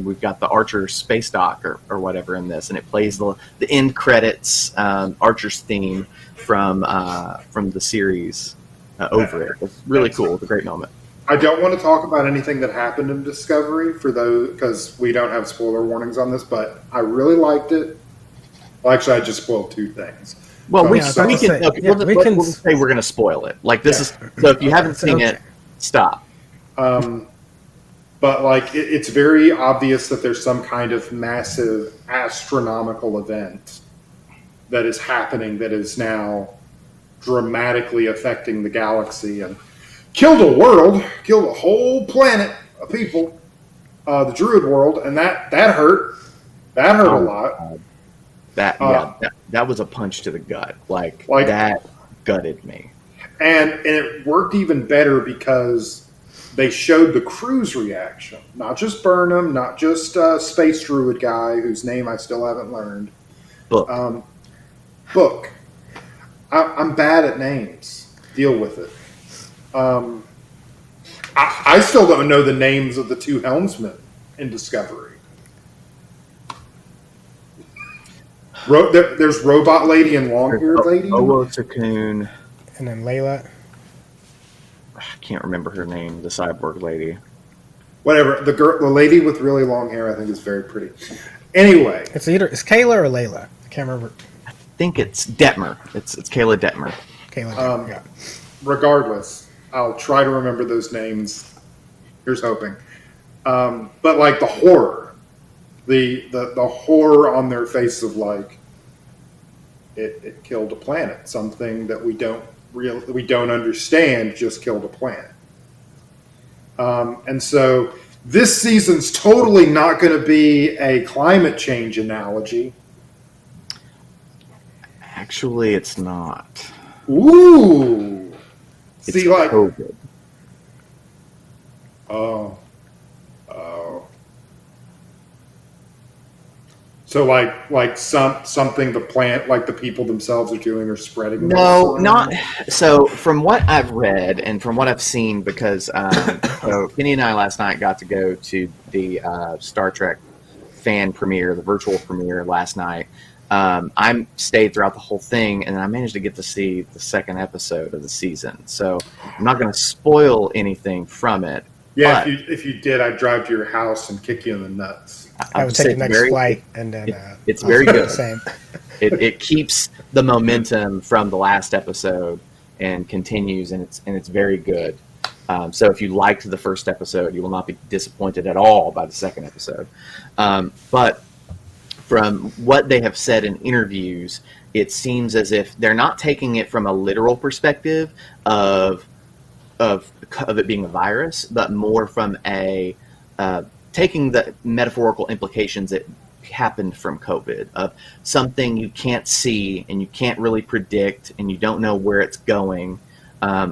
we've got the Archer space dock or whatever in this. And it plays the end credits Archer's theme from the series over it. It's really cool. It's a great moment. I don't want to talk about anything that happened in Discovery for those because we don't have spoiler warnings on this, but I really liked it. Well, actually, I just spoiled 2 things. Well, we'll just say we're going to spoil it. Like this is so if you haven't seen it, stop. But like it's very obvious that there's some kind of massive astronomical event that is happening that is now dramatically affecting the galaxy and killed a whole planet of people, the Druid world, and that hurt. That hurt a lot. That was a punch to the gut. Like that gutted me. And it worked even better because they showed the crew's reaction. Not just Burnham, not just Space Druid guy, whose name I still haven't learned. Book. Book. I'm bad at names. Deal with it. I still don't know the names of the 2 helmsmen in Discovery. There's Robot Lady and Long-Haired Lady. Owo Sakun. And then Layla. I can't remember her name, the cyborg lady. Whatever. The lady with really long hair, I think, is very pretty. Anyway. It's Kayla or Layla. I can't remember. I think it's Detmer. It's Kayla Detmer. Kayla Detmer, yeah. Regardless, I'll try to remember those names. Here's hoping. But like the horror. The horror on their face of like it killed a planet. Something that we don't understand just killed a planet. And so this season's totally not going to be a climate change analogy. Actually, it's not. Ooh. It's COVID. Oh. So like something the plant, like the people themselves are doing or spreading. No, not so. From what I've read and from what I've seen, because so Kenny and I last night got to go to the Star Trek fan premiere, the virtual premiere last night. I stayed throughout the whole thing, and I managed to get to see the 2nd episode of the season. So I'm not going to spoil anything from it. Yeah, if you did, I'd drive to your house and kick you in the nuts. I would take the next flight, and then it's very good. Same. It keeps the momentum from the last episode and continues, and it's very good. So if you liked the first episode, you will not be disappointed at all by the 2nd episode. But from what they have said in interviews, it seems as if they're not taking it from a literal perspective of it being a virus, but more from a taking the metaphorical implications that happened from COVID, of something you can't see and you can't really predict and you don't know where it's going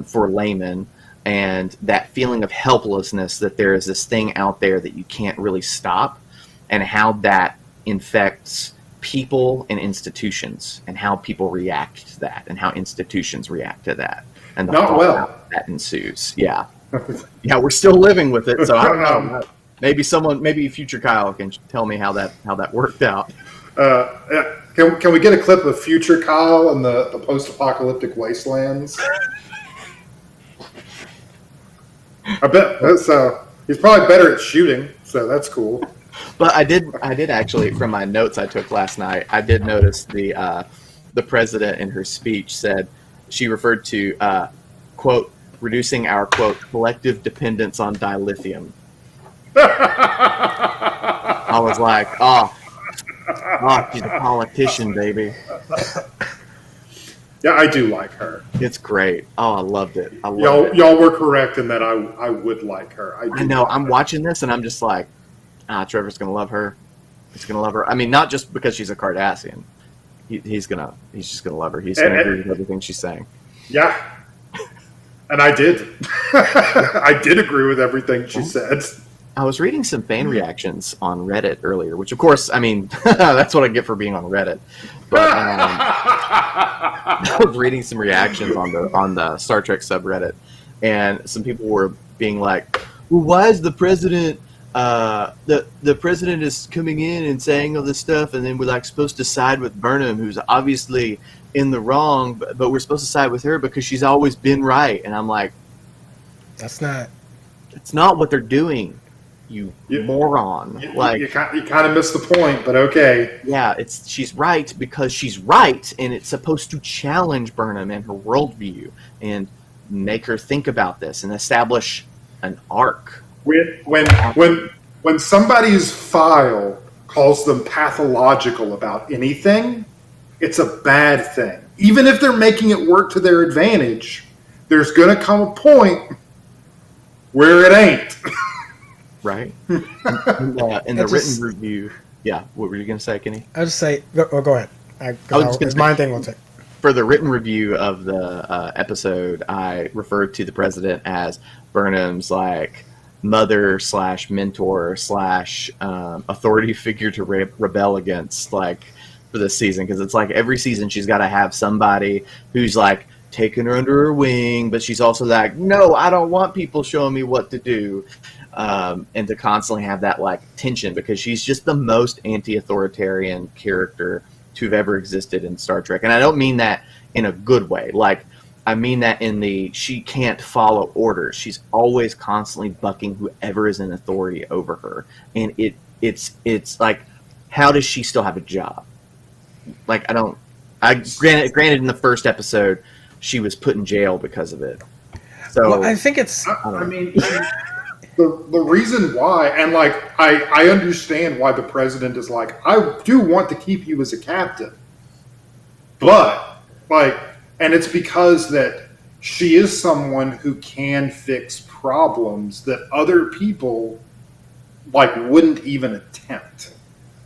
for laymen, and that feeling of helplessness that there is this thing out there that you can't really stop, and how that infects people and institutions, and how people react to that, and how institutions react to that, and the Not fallout well. that ensues. Yeah, we're still living with it, so I don't know. Um, Maybe future Kyle can tell me how that worked out. yeah. Can we get a clip of future Kyle in the post-apocalyptic wastelands? I bet he's probably better at shooting, so that's cool. But I did actually, from my notes I took last night, I did notice the president in her speech said, she referred to quote, reducing our quote collective dependence on dilithium. I was like, she's a politician, baby. Yeah, I do like her. It's great. Oh, I loved it. Y'all were correct in that I would like her. I know. I'm watching this and I'm just like, Trevor's gonna love her. He's gonna love her. I mean, not just because she's a Cardassian. He's just gonna love her. He's gonna agree with everything she's saying. Yeah. And I did. I did agree with everything she said. I was reading some fan reactions on Reddit earlier, which, of course, I mean, that's what I get for being on Reddit. But I was reading some reactions on the Star Trek subreddit, and some people were being like, "Well, why is the president? The president is coming in and saying all this stuff, and then we're like supposed to side with Burnham, who's obviously in the wrong, but we're supposed to side with her because she's always been right." And I'm like, That's not what they're doing. You moron! You kind of missed the point, but okay. Yeah, she's right because she's right, and it's supposed to challenge Burnham and her worldview and make her think about this and establish an arc. When somebody's file calls them pathological about anything, it's a bad thing. Even if they're making it work to their advantage, there's going to come a point where it ain't. Right? In the written review. Yeah, what were you going to say, Kenny? I'll just say, go ahead. It's my thing, we'll take. For the written review of the episode, I referred to the president as Burnham's like mother / mentor / authority figure to rebel against, like, for this season, because it's like every season she's got to have somebody who's like taking her under her wing, but she's also like, no, I don't want people showing me what to do. And to constantly have that like tension, because she's just the most anti-authoritarian character to have ever existed in Star Trek. And I don't mean that in a good way. Like, I mean that in she can't follow orders. She's always constantly bucking whoever is in authority over her. And it's like, how does she still have a job? Like, granted in the first episode, she was put in jail because of it. So well, I think it's, I mean, the reason why, and like I understand why the president is like, I do want to keep you as a captain, but like, and it's because that she is someone who can fix problems that other people like wouldn't even attempt.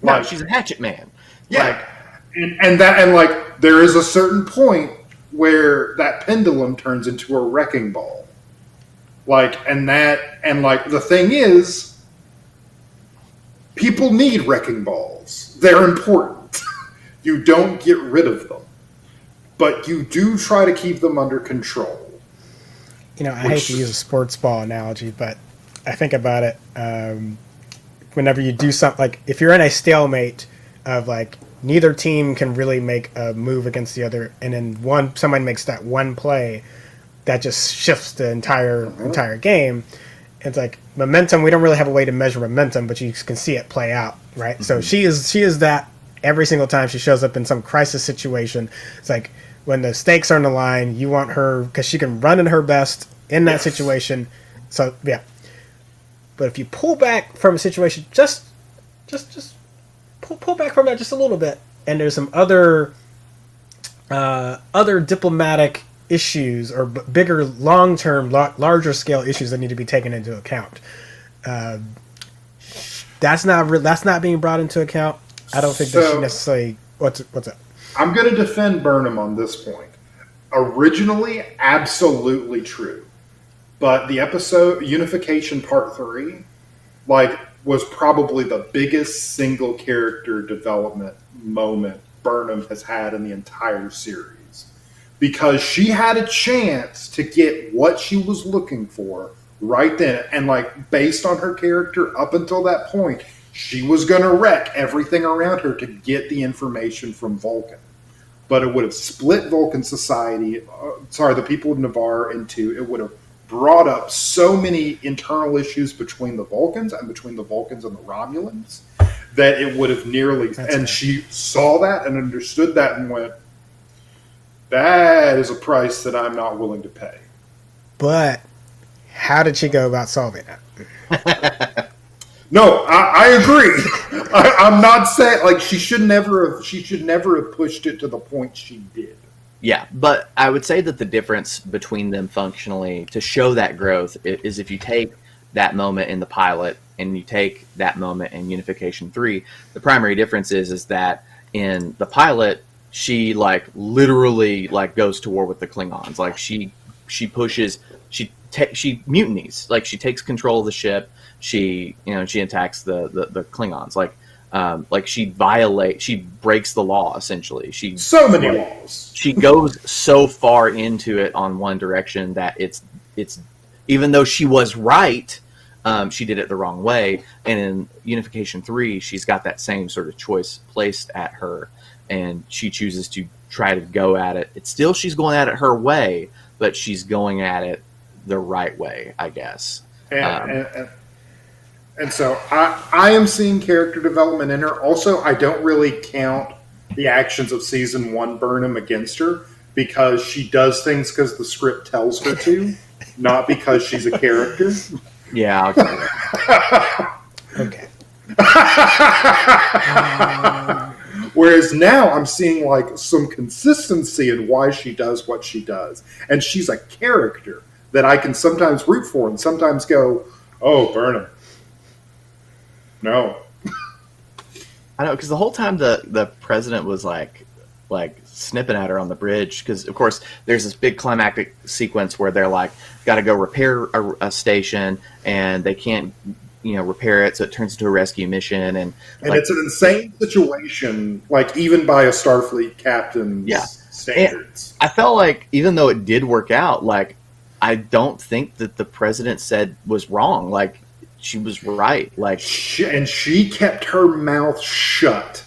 No, she's a hatchet man. Yeah, and like there is a certain point where that pendulum turns into a wrecking ball. Like, and like, the thing is, people need wrecking balls. They're important. You don't get rid of them. But you do try to keep them under control. I hate to use a sports ball analogy, but I think about it, whenever you do something, like, if you're in a stalemate of, like, neither team can really make a move against the other, and then someone makes that one play that just shifts the entire game. It's like momentum. We don't really have a way to measure momentum, but you can see it play out, right? Mm-hmm. So she is that every single time she shows up in some crisis situation. It's like when the stakes are on the line, you want her because she can run in her best in that situation. So yeah. But if you pull back from a situation, just pull back from that just a little bit, and there's some other diplomatic issues or bigger, long-term, larger scale issues that need to be taken into account. That's not being brought into account. I don't think that she necessarily. What's up? I'm going to defend Burnham on this point. Originally, absolutely true, but the episode Unification Part 3, like was probably the biggest single character development moment Burnham has had in the entire series. Because she had a chance to get what she was looking for right then. And like based on her character up until that point, she was going to wreck everything around her to get the information from Vulcan. But it would have split Vulcan society, the people of Navarre in two. It would have brought up so many internal issues between the Vulcans and between the Vulcans and the Romulans that it would have nearly... She saw that and understood that and went, that is a price that I'm not willing to pay. But how did she go about solving that? No, I agree. I'm not saying like she should never have pushed it to the point she did. Yeah, but I would say that the difference between them functionally to show that growth is if you take that moment in the pilot and you take that moment in Unification 3, the primary difference is that in the pilot, she like literally like goes to war with the Klingons. Like she pushes, she mutinies. Like she takes control of the ship. She attacks the Klingons. Like she breaks the law essentially. So many laws. She goes so far into it on one direction that it's even though she was right, she did it the wrong way. And in Unification 3, she's got that same sort of choice placed at her, and she chooses to try to go at it. It's still she's going at it her way, but she's going at it the right way, I guess. And so I am seeing character development in her. Also, I don't really count the actions of Season 1 Burnham against her because she does things because the script tells her to, not because she's a character. Yeah. Okay. Whereas now I'm seeing like some consistency in why she does what she does. And she's a character that I can sometimes root for and sometimes go, oh, Burnham. No. I know, because the whole time the president was like snipping at her on the bridge, because of course there's this big climactic sequence where they're like got to go repair a station and they can't repair it, so it turns into a rescue mission, and it's an insane situation, like even by a Starfleet captain's standards. And I felt like even though it did work out, like I don't think that the president said was wrong. Like she was right. Like she kept her mouth shut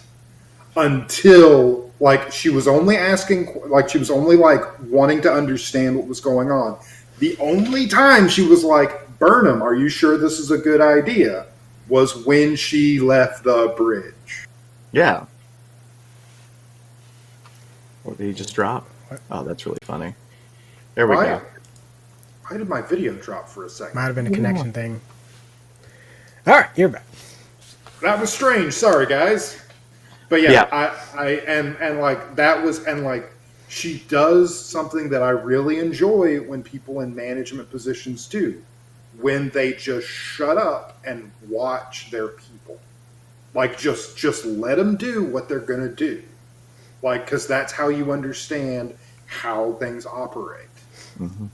until like she was only wanting to understand what was going on. The only time she was like, Burnham, are you sure this is a good idea? Was when she left the bridge. Yeah. What did he just drop? Oh, that's really funny. There we go. Why did my video drop for a second? Might have been a connection thing. All right, you're back. That was strange. Sorry, guys. But yeah. She does something that I really enjoy when people in management positions do, when they just shut up and watch their people. Like just let them do what they're going to do. Like, because that's how you understand how things operate. Mm-hmm.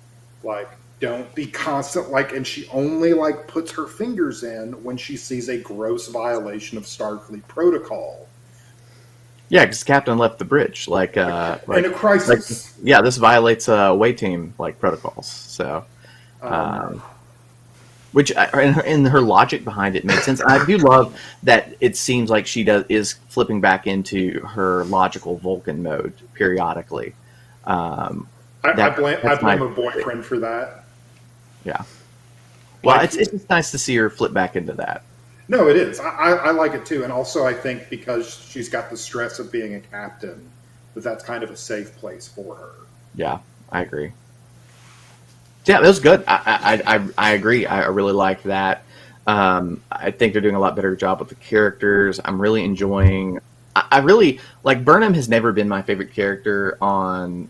Like, don't be constant, like, and she only, like, puts her fingers in when she sees a gross violation of Starfleet protocol. Yeah, because Captain left the bridge, like in a crisis. This violates away team, like, protocols, so... which, in her logic behind it makes sense. I do love that it seems like she is flipping back into her logical Vulcan mode periodically. I blame her boyfriend for that. Yeah. Well, it's just nice to see her flip back into that. No, it is. I like it too. And also I think because she's got the stress of being a captain, that's kind of a safe place for her. Yeah, I agree. Yeah, it was good. I agree. I really liked that. I think they're doing a lot better job with the characters. I'm really enjoying... I really... Like, Burnham has never been my favorite character on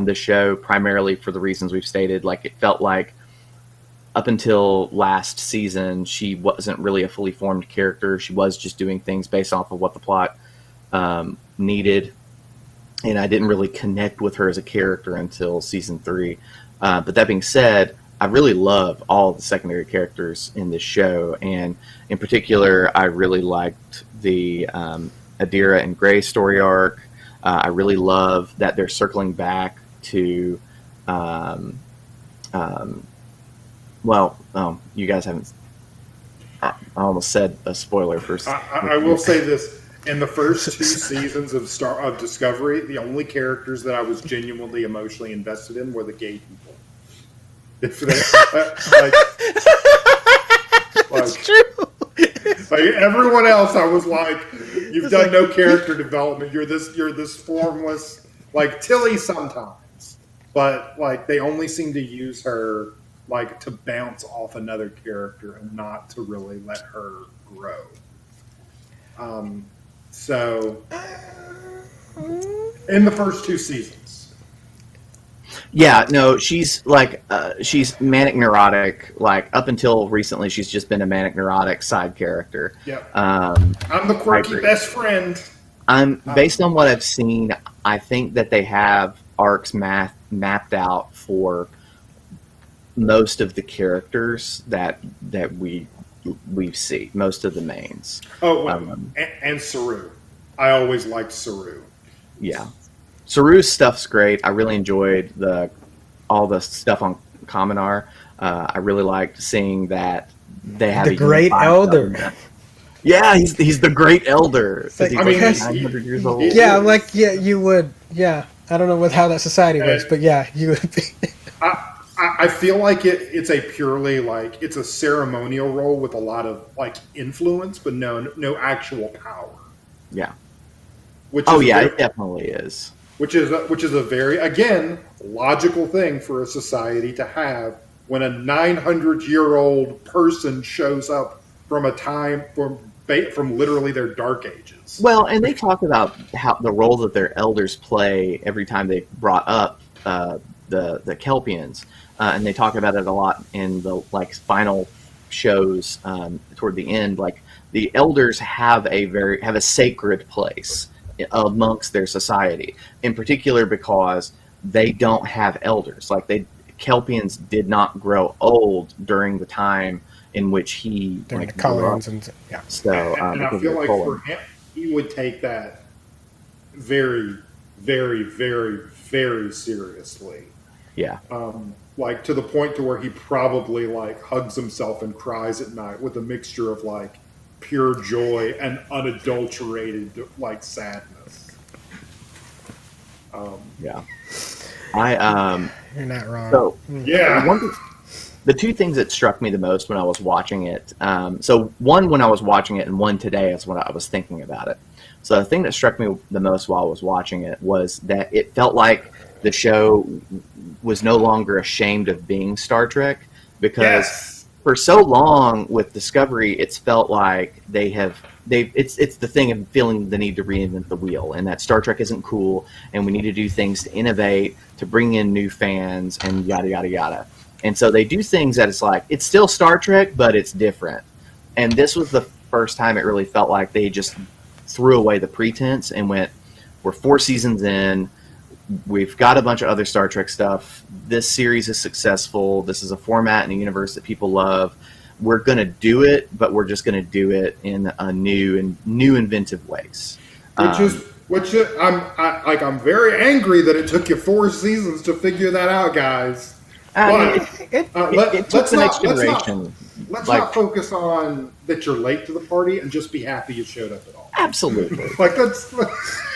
this show, primarily for the reasons we've stated. Like, it felt like up until last season, she wasn't really a fully formed character. She was just doing things based off of what the plot needed. And I didn't really connect with her as a character until season 3. But that being said, I really love all the secondary characters in this show, and in particular, I really liked the Adira and Gray story arc. I really love that they're circling back to, you guys haven't. I almost said a spoiler first. I will say this: in the first 2 seasons of Discovery, the only characters that I was genuinely emotionally invested in were the gay people. If they, It's true. like everyone else, I was like, "You've done no character development. You're this formless." Like Tilly sometimes, but like they only seem to use her like to bounce off another character and not to really let her grow. So in the first 2 seasons, Yeah, no, she's like she's manic neurotic. Like up until recently, she's just been a manic neurotic side character. yeah, Um, I'm the quirky agree. best friend. I'm based on what I've seen. I think that they have arcs mapped out for most of the characters that we see, most of the mains. Oh, well, Um, and Saru. I always liked Saru. Yeah, Saru's stuff's great. I really enjoyed all the stuff on Kaminar. I really liked seeing that they have The a Great unified Elder. government. Yeah, he's the Great Elder. 'Cause like- he's I mean, like he's- 900 years old. Yeah, like you would. Yeah, I don't know how that society works, but yeah, you would be. I feel like it's a purely like it's a ceremonial role with a lot of like influence, but no actual power. Yeah. Which Oh is yeah, very- it definitely is. which is a very again logical thing for a society to have when a 900-year-old person shows up from a time from literally their dark ages. Well, and they talk about how the role that their elders play every time they brought up the Kelpians, and they talk about it a lot in the like final shows toward the end. Like the elders have a sacred place amongst their society, in particular because they don't have elders. Like Kelpians did not grow old during the time in which he During like, the grew up. colors and yeah. So and I because feel of like the for colon. him, he would take that very, very, very, very seriously. Yeah. Like to the point to where he probably like hugs himself and cries at night with a mixture of like pure joy and unadulterated like sadness. Yeah. I You're not wrong. so Yeah. the 2 things that struck me the most when I was watching it. So one when I was watching it, and one today is when I was thinking about it. So the thing that struck me the most while I was watching it was that it felt like the show was no longer ashamed of being Star Trek, because Yes. for so long with Discovery, it's felt like it's the thing of feeling the need to reinvent the wheel, and that Star Trek isn't cool, and we need to do things to innovate, to bring in new fans, and yada yada yada. And so they do things that it's like it's still Star Trek, but it's different. And this was the first time it really felt like they just threw away the pretense and went, "We're 4 seasons in. We've got a bunch of other Star Trek stuff. This series is successful. This is a format and a universe that people love. We're going to do it, but we're just going to do it in a new inventive ways." I'm very angry that it took you 4 seasons to figure that out, guys. It took the next generation. Let's Like- not focus on that you're late to the party and just be happy you showed up at all. Absolutely. Like that's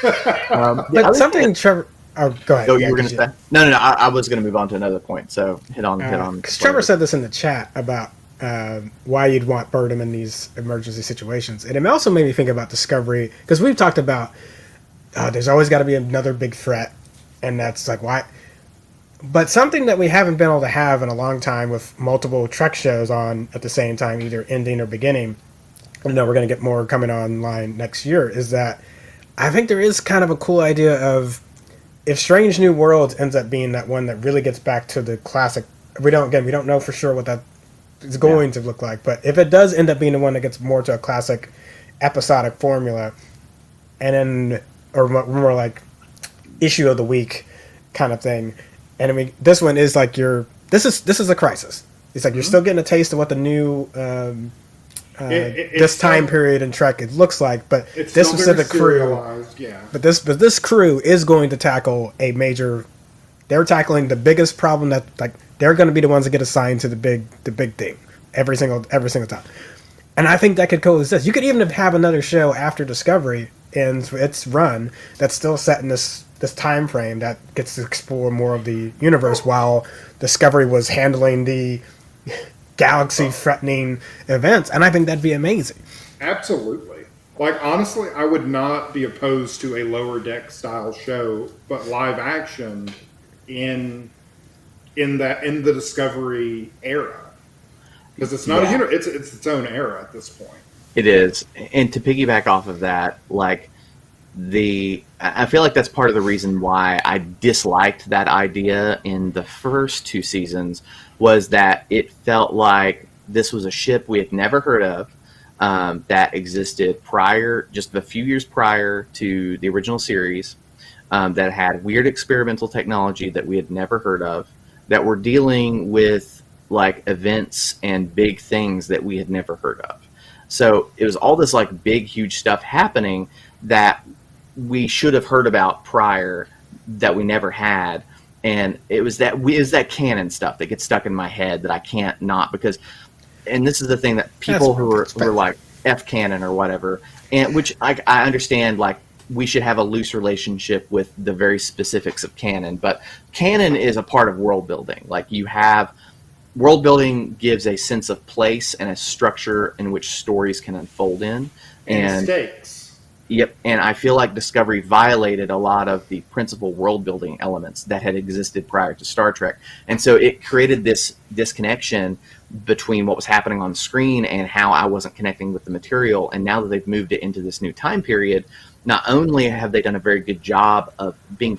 But something Trevor. Oh, go ahead. Oh, Yeah, you were going to say? No. I was going to move on to another point. So hit on. Because Trevor said this in the chat about why you'd want Burnham in these emergency situations, and it also made me think about Discovery, because we've talked about there's always got to be another big threat, and that's like why. But something that we haven't been able to have in a long time with multiple Trek shows on at the same time, either ending or beginning. I know we're going to get more coming online next year. Is that I think there is kind of a cool idea of if Strange New Worlds ends up being that one that really gets back to the classic. We don't know for sure what that is going to look like, but if it does end up being the one that gets more to a classic episodic formula, and then or more like issue of the week kind of thing. And I mean, this one is like your this is a crisis. It's like you're still getting a taste of what the new this time period in Trek it looks like, but It's this still specific very crew, serialized, yeah. but this crew is going to tackle a major. They're tackling the biggest problem that like they're going to be the ones that get assigned to the big thing every single time, and I think that could coexist. You could even have another show after Discovery ends its run that's still set in this time frame that gets to explore more of the universe while Discovery was handling the galaxy-threatening events, and I think that'd be amazing. Absolutely. Like, honestly, I would not be opposed to a Lower Deck style show, but live action in the Discovery era, because it's not it's its own era at this point. It is, and to piggyback off of that, like I feel like that's part of the reason why I disliked that idea in the first two seasons was that it felt like this was a ship we had never heard of that existed just a few years prior to the original series, that had weird experimental technology that we had never heard of, that were dealing with like events and big things that we had never heard of. So it was all this like big, huge stuff happening that we should have heard about prior that we never had. And it was that canon stuff that gets stuck in my head that I can't not, because, and this is the thing that people who are like F canon or whatever, and which I understand, like we should have a loose relationship with the very specifics of canon, but canon is a part of world building. Like you have world building gives a sense of place and a structure in which stories can unfold in, and stakes. Yep, and I feel like Discovery violated a lot of the principal world-building elements that had existed prior to Star Trek. And so it created this disconnection between what was happening on screen and how I wasn't connecting with the material. And now that they've moved it into this new time period, not only have they done a very good job of being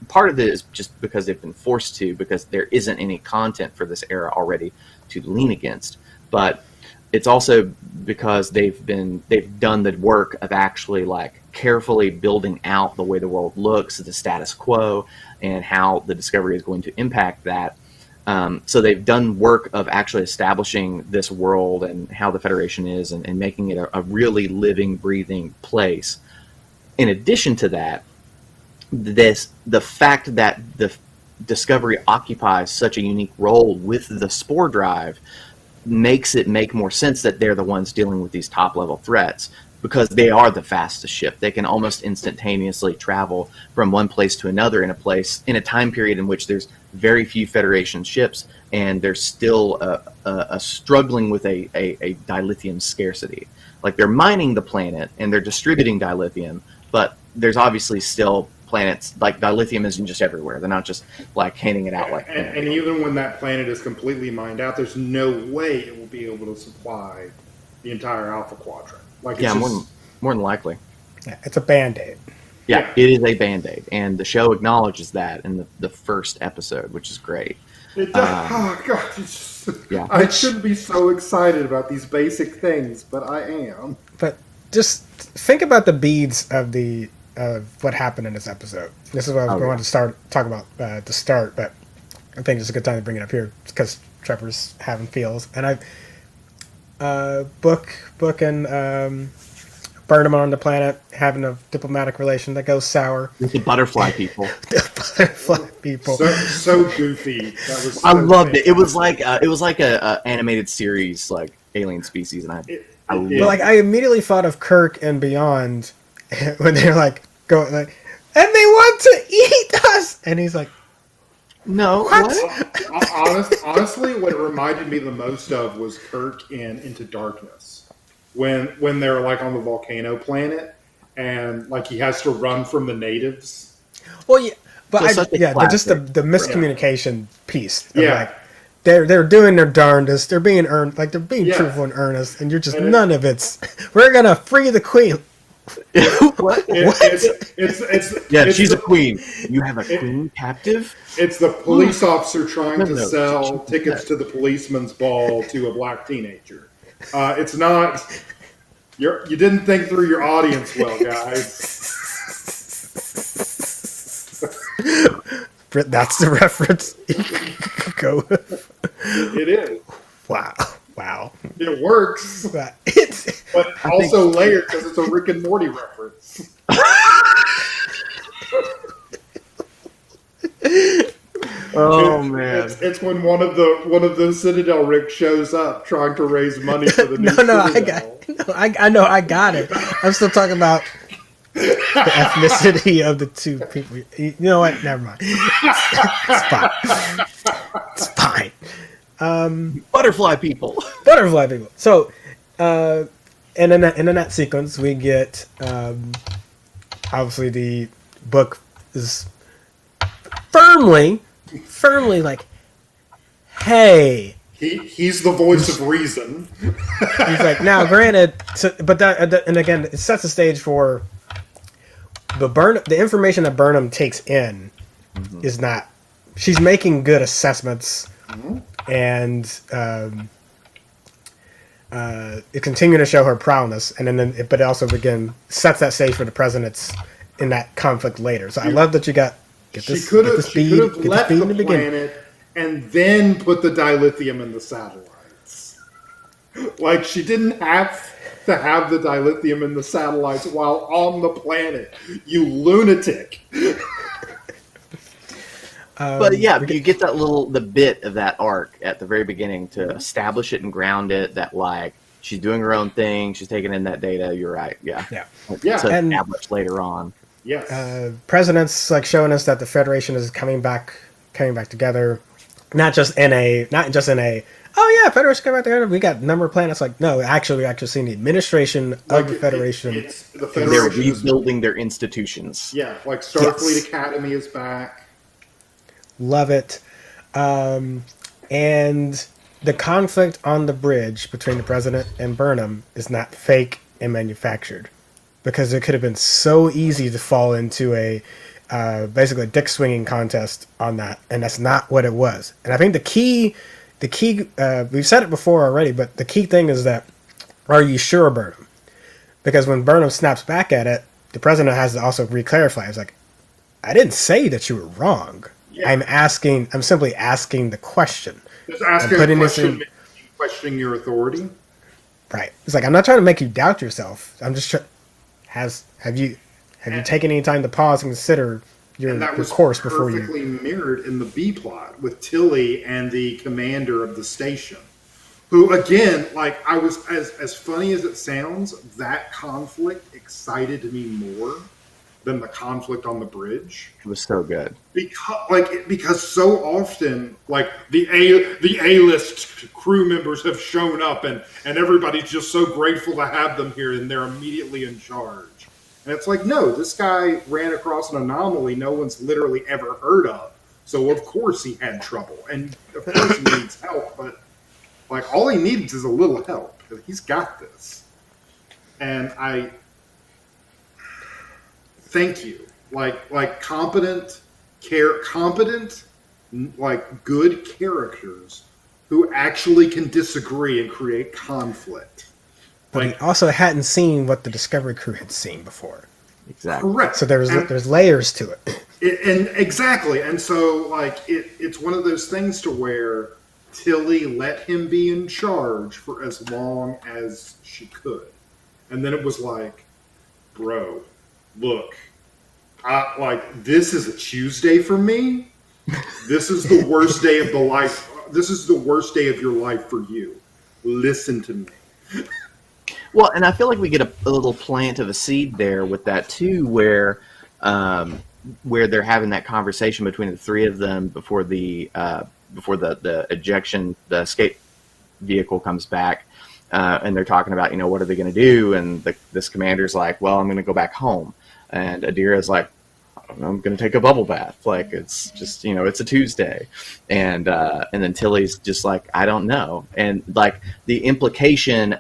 part of it is just because they've been forced to, because there isn't any content for this era already to lean against, but it's also because they've done the work of actually like carefully building out the way the world looks, the status quo, and how the Discovery is going to impact that. So they've done work of actually establishing this world and how the Federation is, and making it a really living, breathing place. In addition to that, the fact that the Discovery occupies such a unique role with the spore drive makes it make more sense that they're the ones dealing with these top level threats, because they are the fastest ship. They can almost instantaneously travel from one place to another in a time period in which there's very few Federation ships, and there's still a struggling with a dilithium scarcity. Like they're mining the planet and they're distributing dilithium, but there's obviously still planets, like dilithium isn't just everywhere. They're not just like handing it out like and even when that planet is completely mined out, there's no way it will be able to supply the entire Alpha Quadrant. Like it's more than likely. Yeah, it's a band-aid. Yeah, it is a band-aid, and the show acknowledges that in the first episode, which is great. It does. Oh god, it's just, yeah. I shouldn't be so excited about these basic things, but I am. But just think about the beads of what happened in this episode. This is what I was going to talk about to start, but I think it's a good time to bring it up here because Trevor's having feels, and Book and Burnham on the planet having a diplomatic relation that goes sour with the butterfly people. The butterfly people, so goofy. That was. So I loved it. It was like a animated series, like Alien Species, and I loved it. But like I immediately thought of Kirk and Beyond when they're like going like, and they want to eat us, and he's like, no, what? Honestly, what it reminded me the most of was Kirk in Into Darkness, when they're like on the volcano planet, and like he has to run from the natives. Well, yeah, but they're just the miscommunication piece. Yeah. Like, they're doing their darndest. They're being they're being truthful and earnest, and you're just none of it's. We're gonna free the queen. What? She's a queen. You have a queen captive? It's the police officer trying to sell tickets to the policeman's ball to a black teenager. It's not. You didn't think through your audience well, guys. That's the reference. go with. It is. Wow. It works, But it's but it's also layered because it's a Rick and Morty reference. Oh It's- man. It's when one of the Citadel Rick shows up trying to raise money for the new Citadel. I know, I got it. I'm still talking about the ethnicity of the two people. You know what? Never mind. It's fine. It's fine. Butterfly people. Butterfly people. So, and in that sequence, we get obviously the book is firmly like, hey. He's the voice of reason. He's like, now, granted, but that, and again, it sets the stage for the information that Burnham takes in is not. She's making good assessments, and it continued to show her prowess, and then but it also again sets that stage for the president's in that conflict later. So I love that you got She could have left in the planet and then put the dilithium in the satellites. Like, she didn't have to have the dilithium in the satellites while on the planet. You lunatic. But yeah, you get the bit of that arc at the very beginning to establish it and ground it. That like she's doing her own thing, she's taking in that data. You're right, yeah. Yeah. To And- establish later on. Yes. President's like showing us that the Federation is coming back together, not just in a oh yeah, Federation coming back together. We got a number of planets. Like no, actually, we actually seen the administration of the Federation. It's the They're Federation. rebuilding their institutions. Yeah, like Starfleet Yes. Academy is back. Love it. And the conflict on the bridge between the president and Burnham is not fake and manufactured, because it could have been so easy to fall into a basically a dick swinging contest on that, and that's not what it was. And I think the key we've said it before already, but the key thing is that, are you sure, Burnham? Because when Burnham snaps back at it, the president has to also re-clarify. It's like, I didn't say that you were wrong. Yeah. I'm simply asking the question. Just asking putting a this question, in- questioning your authority. Right. It's like, I'm not trying to make you doubt yourself. I'm just have you taken any time to pause and consider your And that was course before you? perfectly mirrored in the B plot with Tilly and the commander of the station, who again, like, I was as funny as it sounds, that conflict excited me more than the conflict on the bridge. It was so good. Because so often, like, the A-list crew members have shown up and everybody's just so grateful to have them here and they're immediately in charge. And it's like, no, this guy ran across an anomaly no one's literally ever heard of. So of course he had trouble. And of course he needs help, but like, all he needs is a little help. He's got this. And I thank you. Like competent, like good characters who actually can disagree and create conflict. But he also hadn't seen what the Discovery crew had seen before. Exactly. Correct. So there's layers to it. And exactly. And so, like, it's one of those things to where Tilly let him be in charge for as long as she could. And then it was like, bro, look, this is a Tuesday for me. This is the worst day of the life. This is the worst day of your life for you. Listen to me. Well, and I feel like we get a little plant of a seed there with that too, where they're having that conversation between the three of them before the ejection, the escape vehicle comes back, and they're talking about, what are they going to do? And this commander's like, well, I'm going to go back home, and Adira's like, I'm going to take a bubble bath. Like, it's just, it's a Tuesday. And then Tilly's just like, I don't know. And like the implication,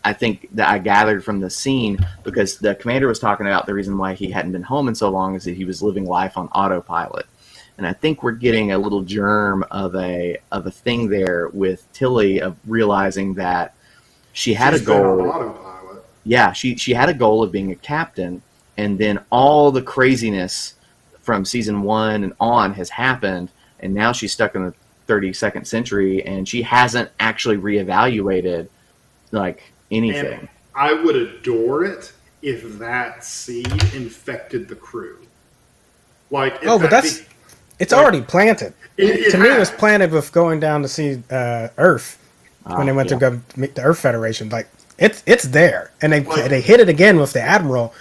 I think, that I gathered from the scene, because the commander was talking about the reason why he hadn't been home in so long is that he was living life on autopilot. And I think we're getting a little germ of a thing there with Tilly, of realizing that she had a goal. Been on autopilot. Yeah, she had a goal of being a captain, and then all the craziness from season 1 and on has happened, and now she's stuck in the 32nd century, and she hasn't actually reevaluated like anything. And I would adore it if that seed infected the crew. Like, if Oh, but that that's it's already planted. It To me, it was has. planted with going down to see Earth when they went to go meet the Earth Federation. Like it's there, and they hit it again with the Admiral,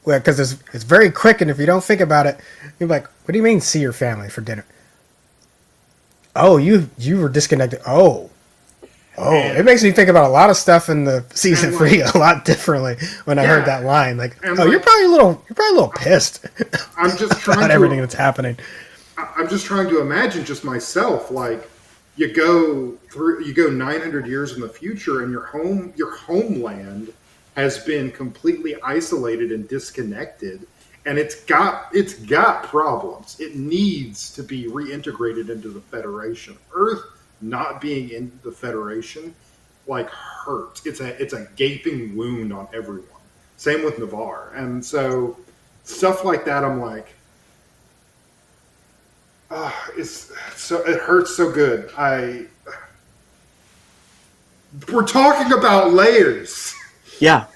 because it's very quick, and if you don't think about it, you're like, what do you mean see your family for dinner? Oh, you were disconnected. Oh, it makes me think about a lot of stuff in the season 3 a lot differently when I heard that line. Like, you're probably a little pissed. I'm just trying about everything that's happening. I'm just trying to imagine just myself, like, you go 900 years in the future, and your homeland has been completely isolated and disconnected, and it's got problems. It needs to be reintegrated into the Federation. Earth not being in the Federation, like, hurts. It's a gaping wound on everyone. Same with Navarre, and so stuff like that, I'm like, it hurts so good. We're talking about layers. Yeah,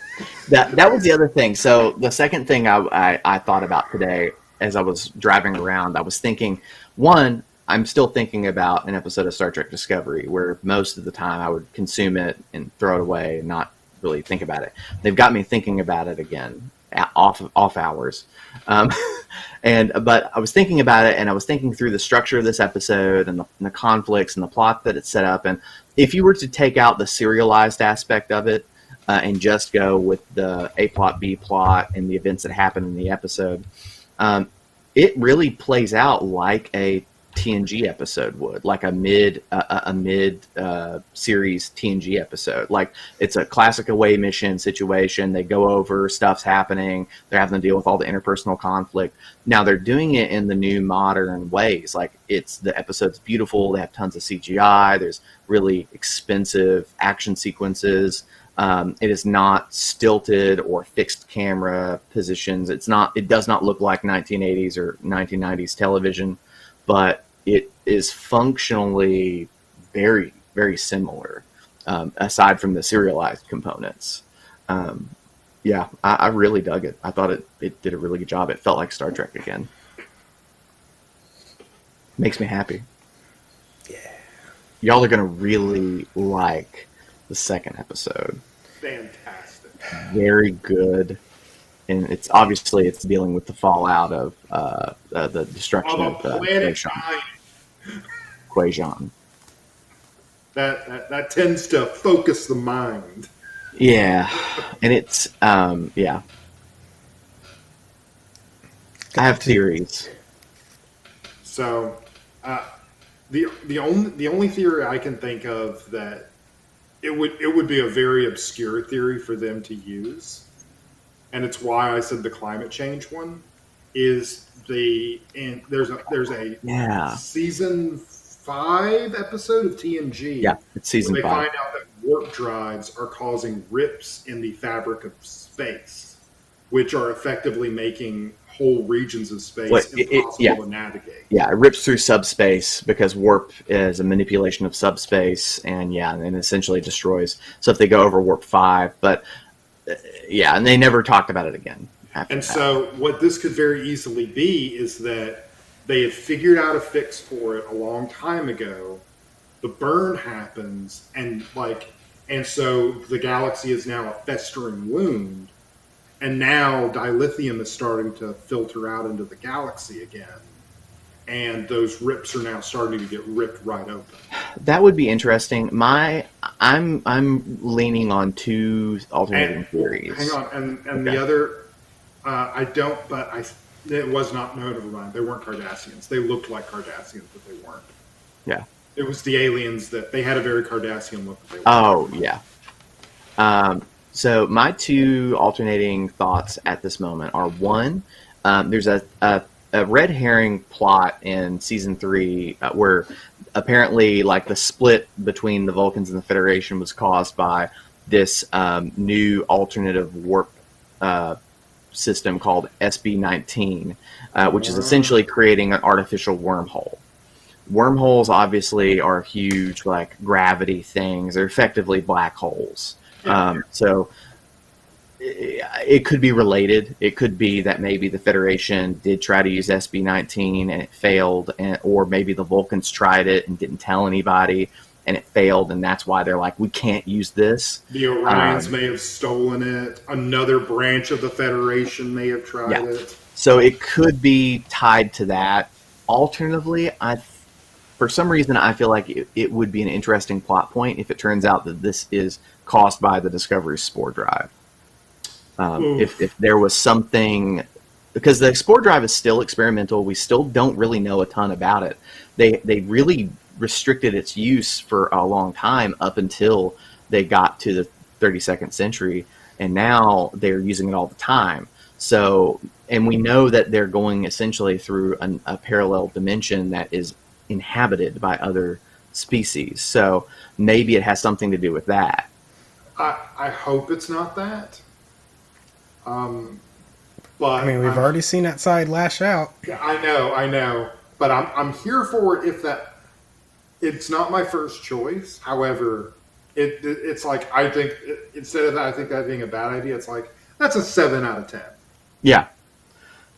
that was the other thing. So the second thing I thought about today as I was driving around, I was thinking, one, I'm still thinking about an episode of Star Trek Discovery where most of the time I would consume it and throw it away and not really think about it. They've got me thinking about it again, off hours. But I was thinking about it, and I was thinking through the structure of this episode and the conflicts and the plot that it's set up. And if you were to take out the serialized aspect of it and just go with the A plot, B plot, and the events that happen in the episode, it really plays out like a TNG episode would, like a mid series TNG episode. Like, it's a classic away mission situation. They go over, stuff's happening, they're having to deal with all the interpersonal conflict. Now they're doing it in the new modern ways. Like, the episode's beautiful, they have tons of CGI, there's really expensive action sequences. It is not stilted or fixed camera positions. It does not look like 1980s or 1990s television, but it is functionally very, very similar, aside from the serialized components. I really dug it. I thought it did a really good job. It felt like Star Trek again. Makes me happy. Yeah. Y'all are going to really like the second episode. Fantastic. Very good. And it's dealing with the fallout of the destruction of planet Quajon. That tends to focus the mind. Yeah, and it's I have theories. So, the only theory I can think of that it would be a very obscure theory for them to use, and it's why I said the climate change one, is there's a season 5 episode of TNG. Yeah, it's season 5. They find out that warp drives are causing rips in the fabric of space, which are effectively making whole regions of space impossible to navigate. Yeah, it rips through subspace because warp is a manipulation of subspace, and essentially destroys. So if they go over warp 5, but and they never talked about it again. So what this could very easily be is that they had figured out a fix for it a long time ago. The burn happens, and so the galaxy is now a festering wound. And now dilithium is starting to filter out into the galaxy again. And those rips are now starting to get ripped right open. That would be interesting. I'm leaning on 2 alternating theories. Hang on, and the other, I don't, but it was not, no, never mind. They weren't Cardassians. They looked like Cardassians, but they weren't. Yeah. It was the aliens that they had a very Cardassian look. So my 2 alternating thoughts at this moment are, one, there's a red herring plot in season 3 where apparently like the split between the Vulcans and the Federation was caused by this new alternative warp system called SB-19, which is essentially creating an artificial wormhole. Wormholes obviously are huge, like gravity things. They're effectively black holes. So it could be related. It could be that maybe the Federation did try to use SB-19 and it failed, or maybe the Vulcans tried it and didn't tell anybody and it failed, and that's why they're like, we can't use this. The Orions may have stolen it. Another branch of the Federation may have tried it. So it could be tied to that. Alternatively, for some reason, I feel like it would be an interesting plot point if it turns out that this is caused by the Discovery spore drive. If there was something, because the spore drive is still experimental, we still don't really know a ton about it. They really restricted its use for a long time up until they got to the 32nd century, and now they're using it all the time. So, and we know that they're going essentially through a parallel dimension that is inhabited by other species. So maybe it has something to do with that. I hope it's not that. But I mean, we've already seen that side lash out. Yeah, I know. But I'm here for it if that. It's not my first choice. However, it's like, I think, instead of that, I think that being a bad idea, it's like, that's a 7 out of 10. Yeah.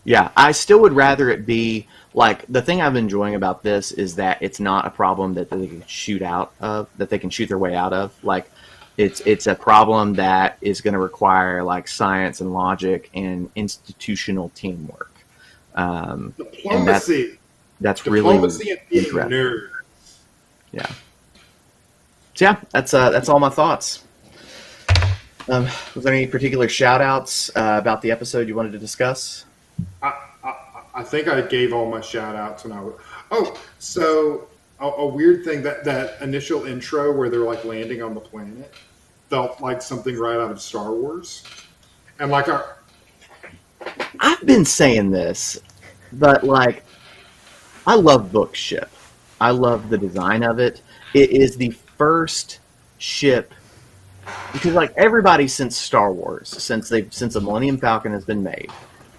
Yeah. I still would rather it be like, the thing I'm enjoying about this is that it's not a problem that they can shoot out of, that they can shoot their way out of. Like, it's a problem that is going to require like science and logic and institutional teamwork. Diplomacy. And that's Diplomacy really and being interesting. nerds. Yeah. So yeah, that's all my thoughts. Was there any particular shout outs about the episode you wanted to discuss? I think I gave all my shout outs and so a weird thing, that initial intro where they're like landing on the planet felt like something right out of Star Wars. And like I've been saying this, but like, I love Book's ship. I love the design of it. It is the first ship, because like everybody since Star Wars, since the Millennium Falcon has been made,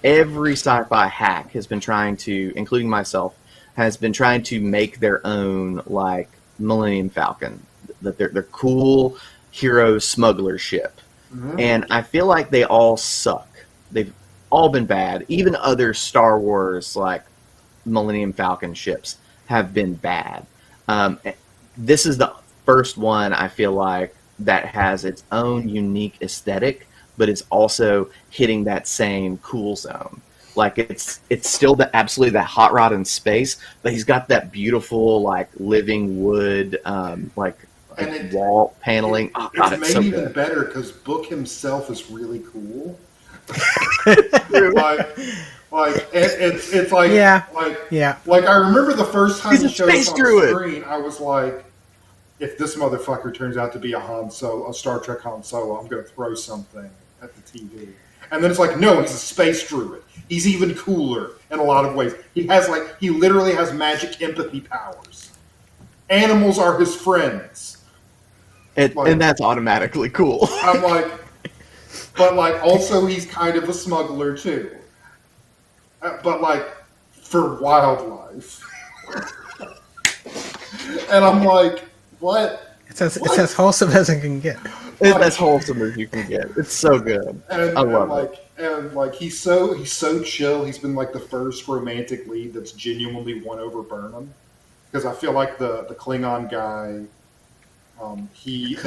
every sci-fi hack has been trying to, including myself, has been trying to make their own like Millennium Falcon, that they're cool hero smuggler ship. Mm-hmm. And I feel like they all suck. They've all been bad. Even other Star Wars like Millennium Falcon ships have been bad. This is the first one I feel like that has its own unique aesthetic, but it's also hitting that same cool zone. Like it's still absolutely that hot rod in space, but he's got that beautiful like living wood wall paneling. It's made so even good. Better because Book himself is really cool. It's like Like I remember the first time he showed up on screen, I was like, if this motherfucker turns out to be a Star Trek Han Solo, I'm going to throw something at the TV. And then it's like, no, he's a space druid. He's even cooler in a lot of ways. He literally has magic empathy powers. Animals are his friends. And that's automatically cool. I'm like, but like, also he's kind of a smuggler too. But like, for wildlife. And I'm like, what? It's as wholesome as it can get. It's as wholesome as you can get. It's so good. I love it. And like he's so chill. He's been like the first romantic lead that's genuinely won over Burnham. Because I feel like the Klingon guy, he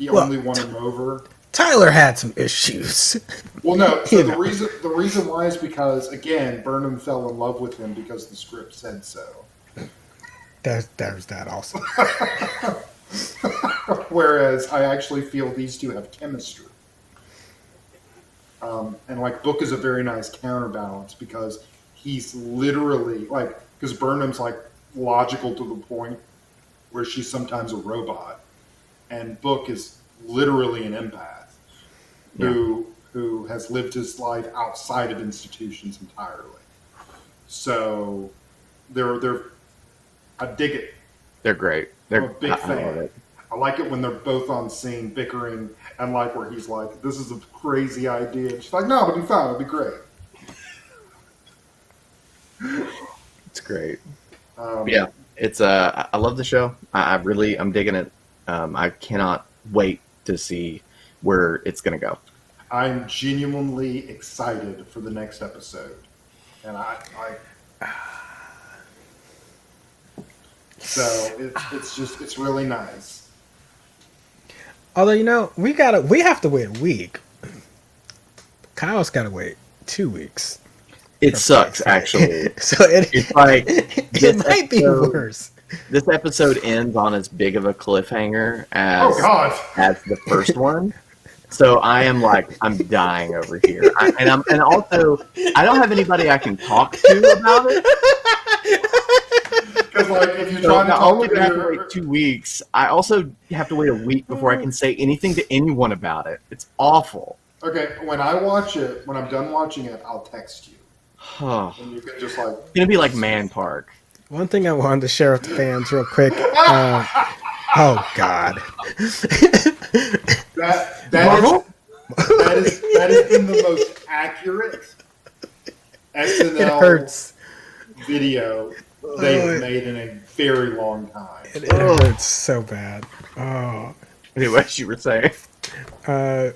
only won him over. Tyler had some issues. Well, no. So the reason why is because, again, Burnham fell in love with him because the script said so. There's that also. Whereas I actually feel these two have chemistry. And like Book is a very nice counterbalance because he's literally because Burnham's like logical to the point where she's sometimes a robot, and Book is literally an empath who has lived his life outside of institutions entirely. So I dig it. They're great. I'm a big fan. I like it when they're both on scene bickering, and like where he's like, "This is a crazy idea." And she's like, "No, it'll be fine. It'll be great." It's great. It's I love the show. I'm digging it. I cannot wait to see where it's gonna go. I'm genuinely excited for the next episode, and so it's really nice. Although we have to wait a week. Kyle's got to wait 2 weeks. It sucks, actually. So It's like it might be worse. This episode ends on as big of a cliffhanger Oh God! as the first one. So I'm dying over here, and also I don't have anybody I can talk to about it. Because if you're So trying to not talk only to do I have to your, wait 2 weeks, I also have to wait a week before I can say anything to anyone about it. It's awful. okay, when I watch it, when I'm done watching it, I'll text you, and you can just It's gonna be like Man Park. One thing I wanted to share with the fans real quick. Oh God. that has been the most accurate It SNL hurts. video they've made in a very long time. It hurts so bad. Oh. Anyway, what you were saying.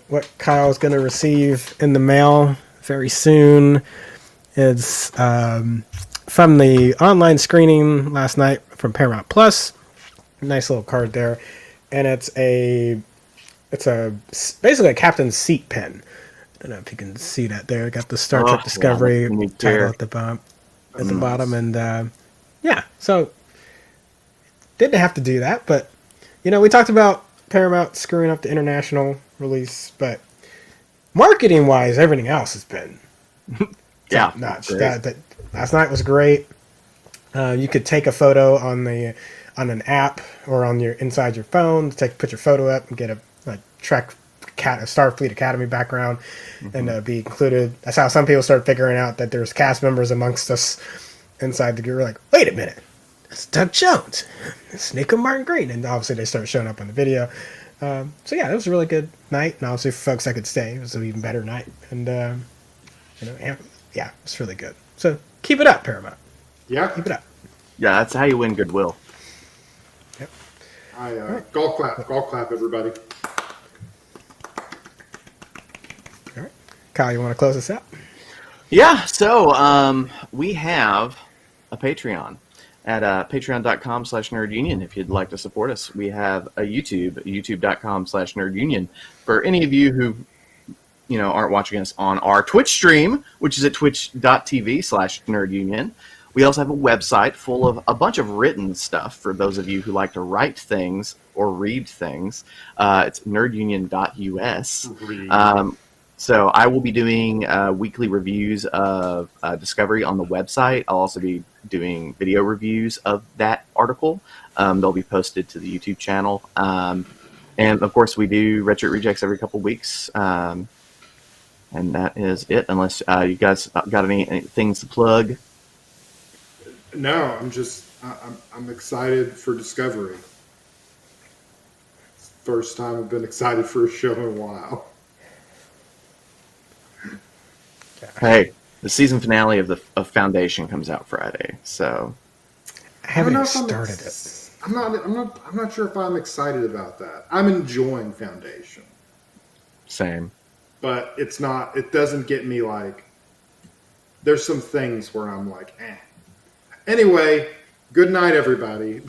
What Kyle's going to receive in the mail very soon is from the online screening last night from Paramount Plus. Nice little card there, and it's basically a captain's seat pin. I don't know if you can see that there. Got the Star Trek Discovery title at the bottom, and so didn't have to do that, but we talked about Paramount screwing up the international release, but marketing wise, everything else has been nuts. That last night was great. You could take a photo on an app or on inside your phone. Put your photo up and get a Starfleet Academy background, and be included. That's how some people start figuring out that there's cast members amongst us inside the group. Like, wait a minute, it's Doug Jones, it's Nico Martin Green, and obviously they start showing up on the video. It was a really good night, and obviously for folks that could stay, it was an even better night. And it's really good. So keep it up, Paramount. Yeah, keep it up. Yeah, that's how you win goodwill. Yep. Golf clap, everybody. All right, Kyle, you want to close this out? Yeah, so we have a Patreon at patreon.com/nerdunion if you'd like to support us. We have a youtube.com/nerdunion. For any of you who aren't watching us on our Twitch stream, which is at twitch.tv/nerdunion. We also have a website full of a bunch of written stuff for those of you who like to write things or read things. It's nerdunion.us. So I will be doing weekly reviews of Discovery on the website. I'll also be doing video reviews of that article. They'll be posted to the YouTube channel. And, of course, we do Retro Rejects every couple weeks. And that is it, unless you guys got any things to plug. No, I'm excited for Discovery. It's the first time I've been excited for a show in a while. Hey, the season finale of Foundation comes out Friday, so I haven't started it. I'm not sure if I'm excited about that. I'm enjoying Foundation. Same. But it's not. It doesn't get me like. There's some things where I'm like, eh. Anyway, good night, everybody.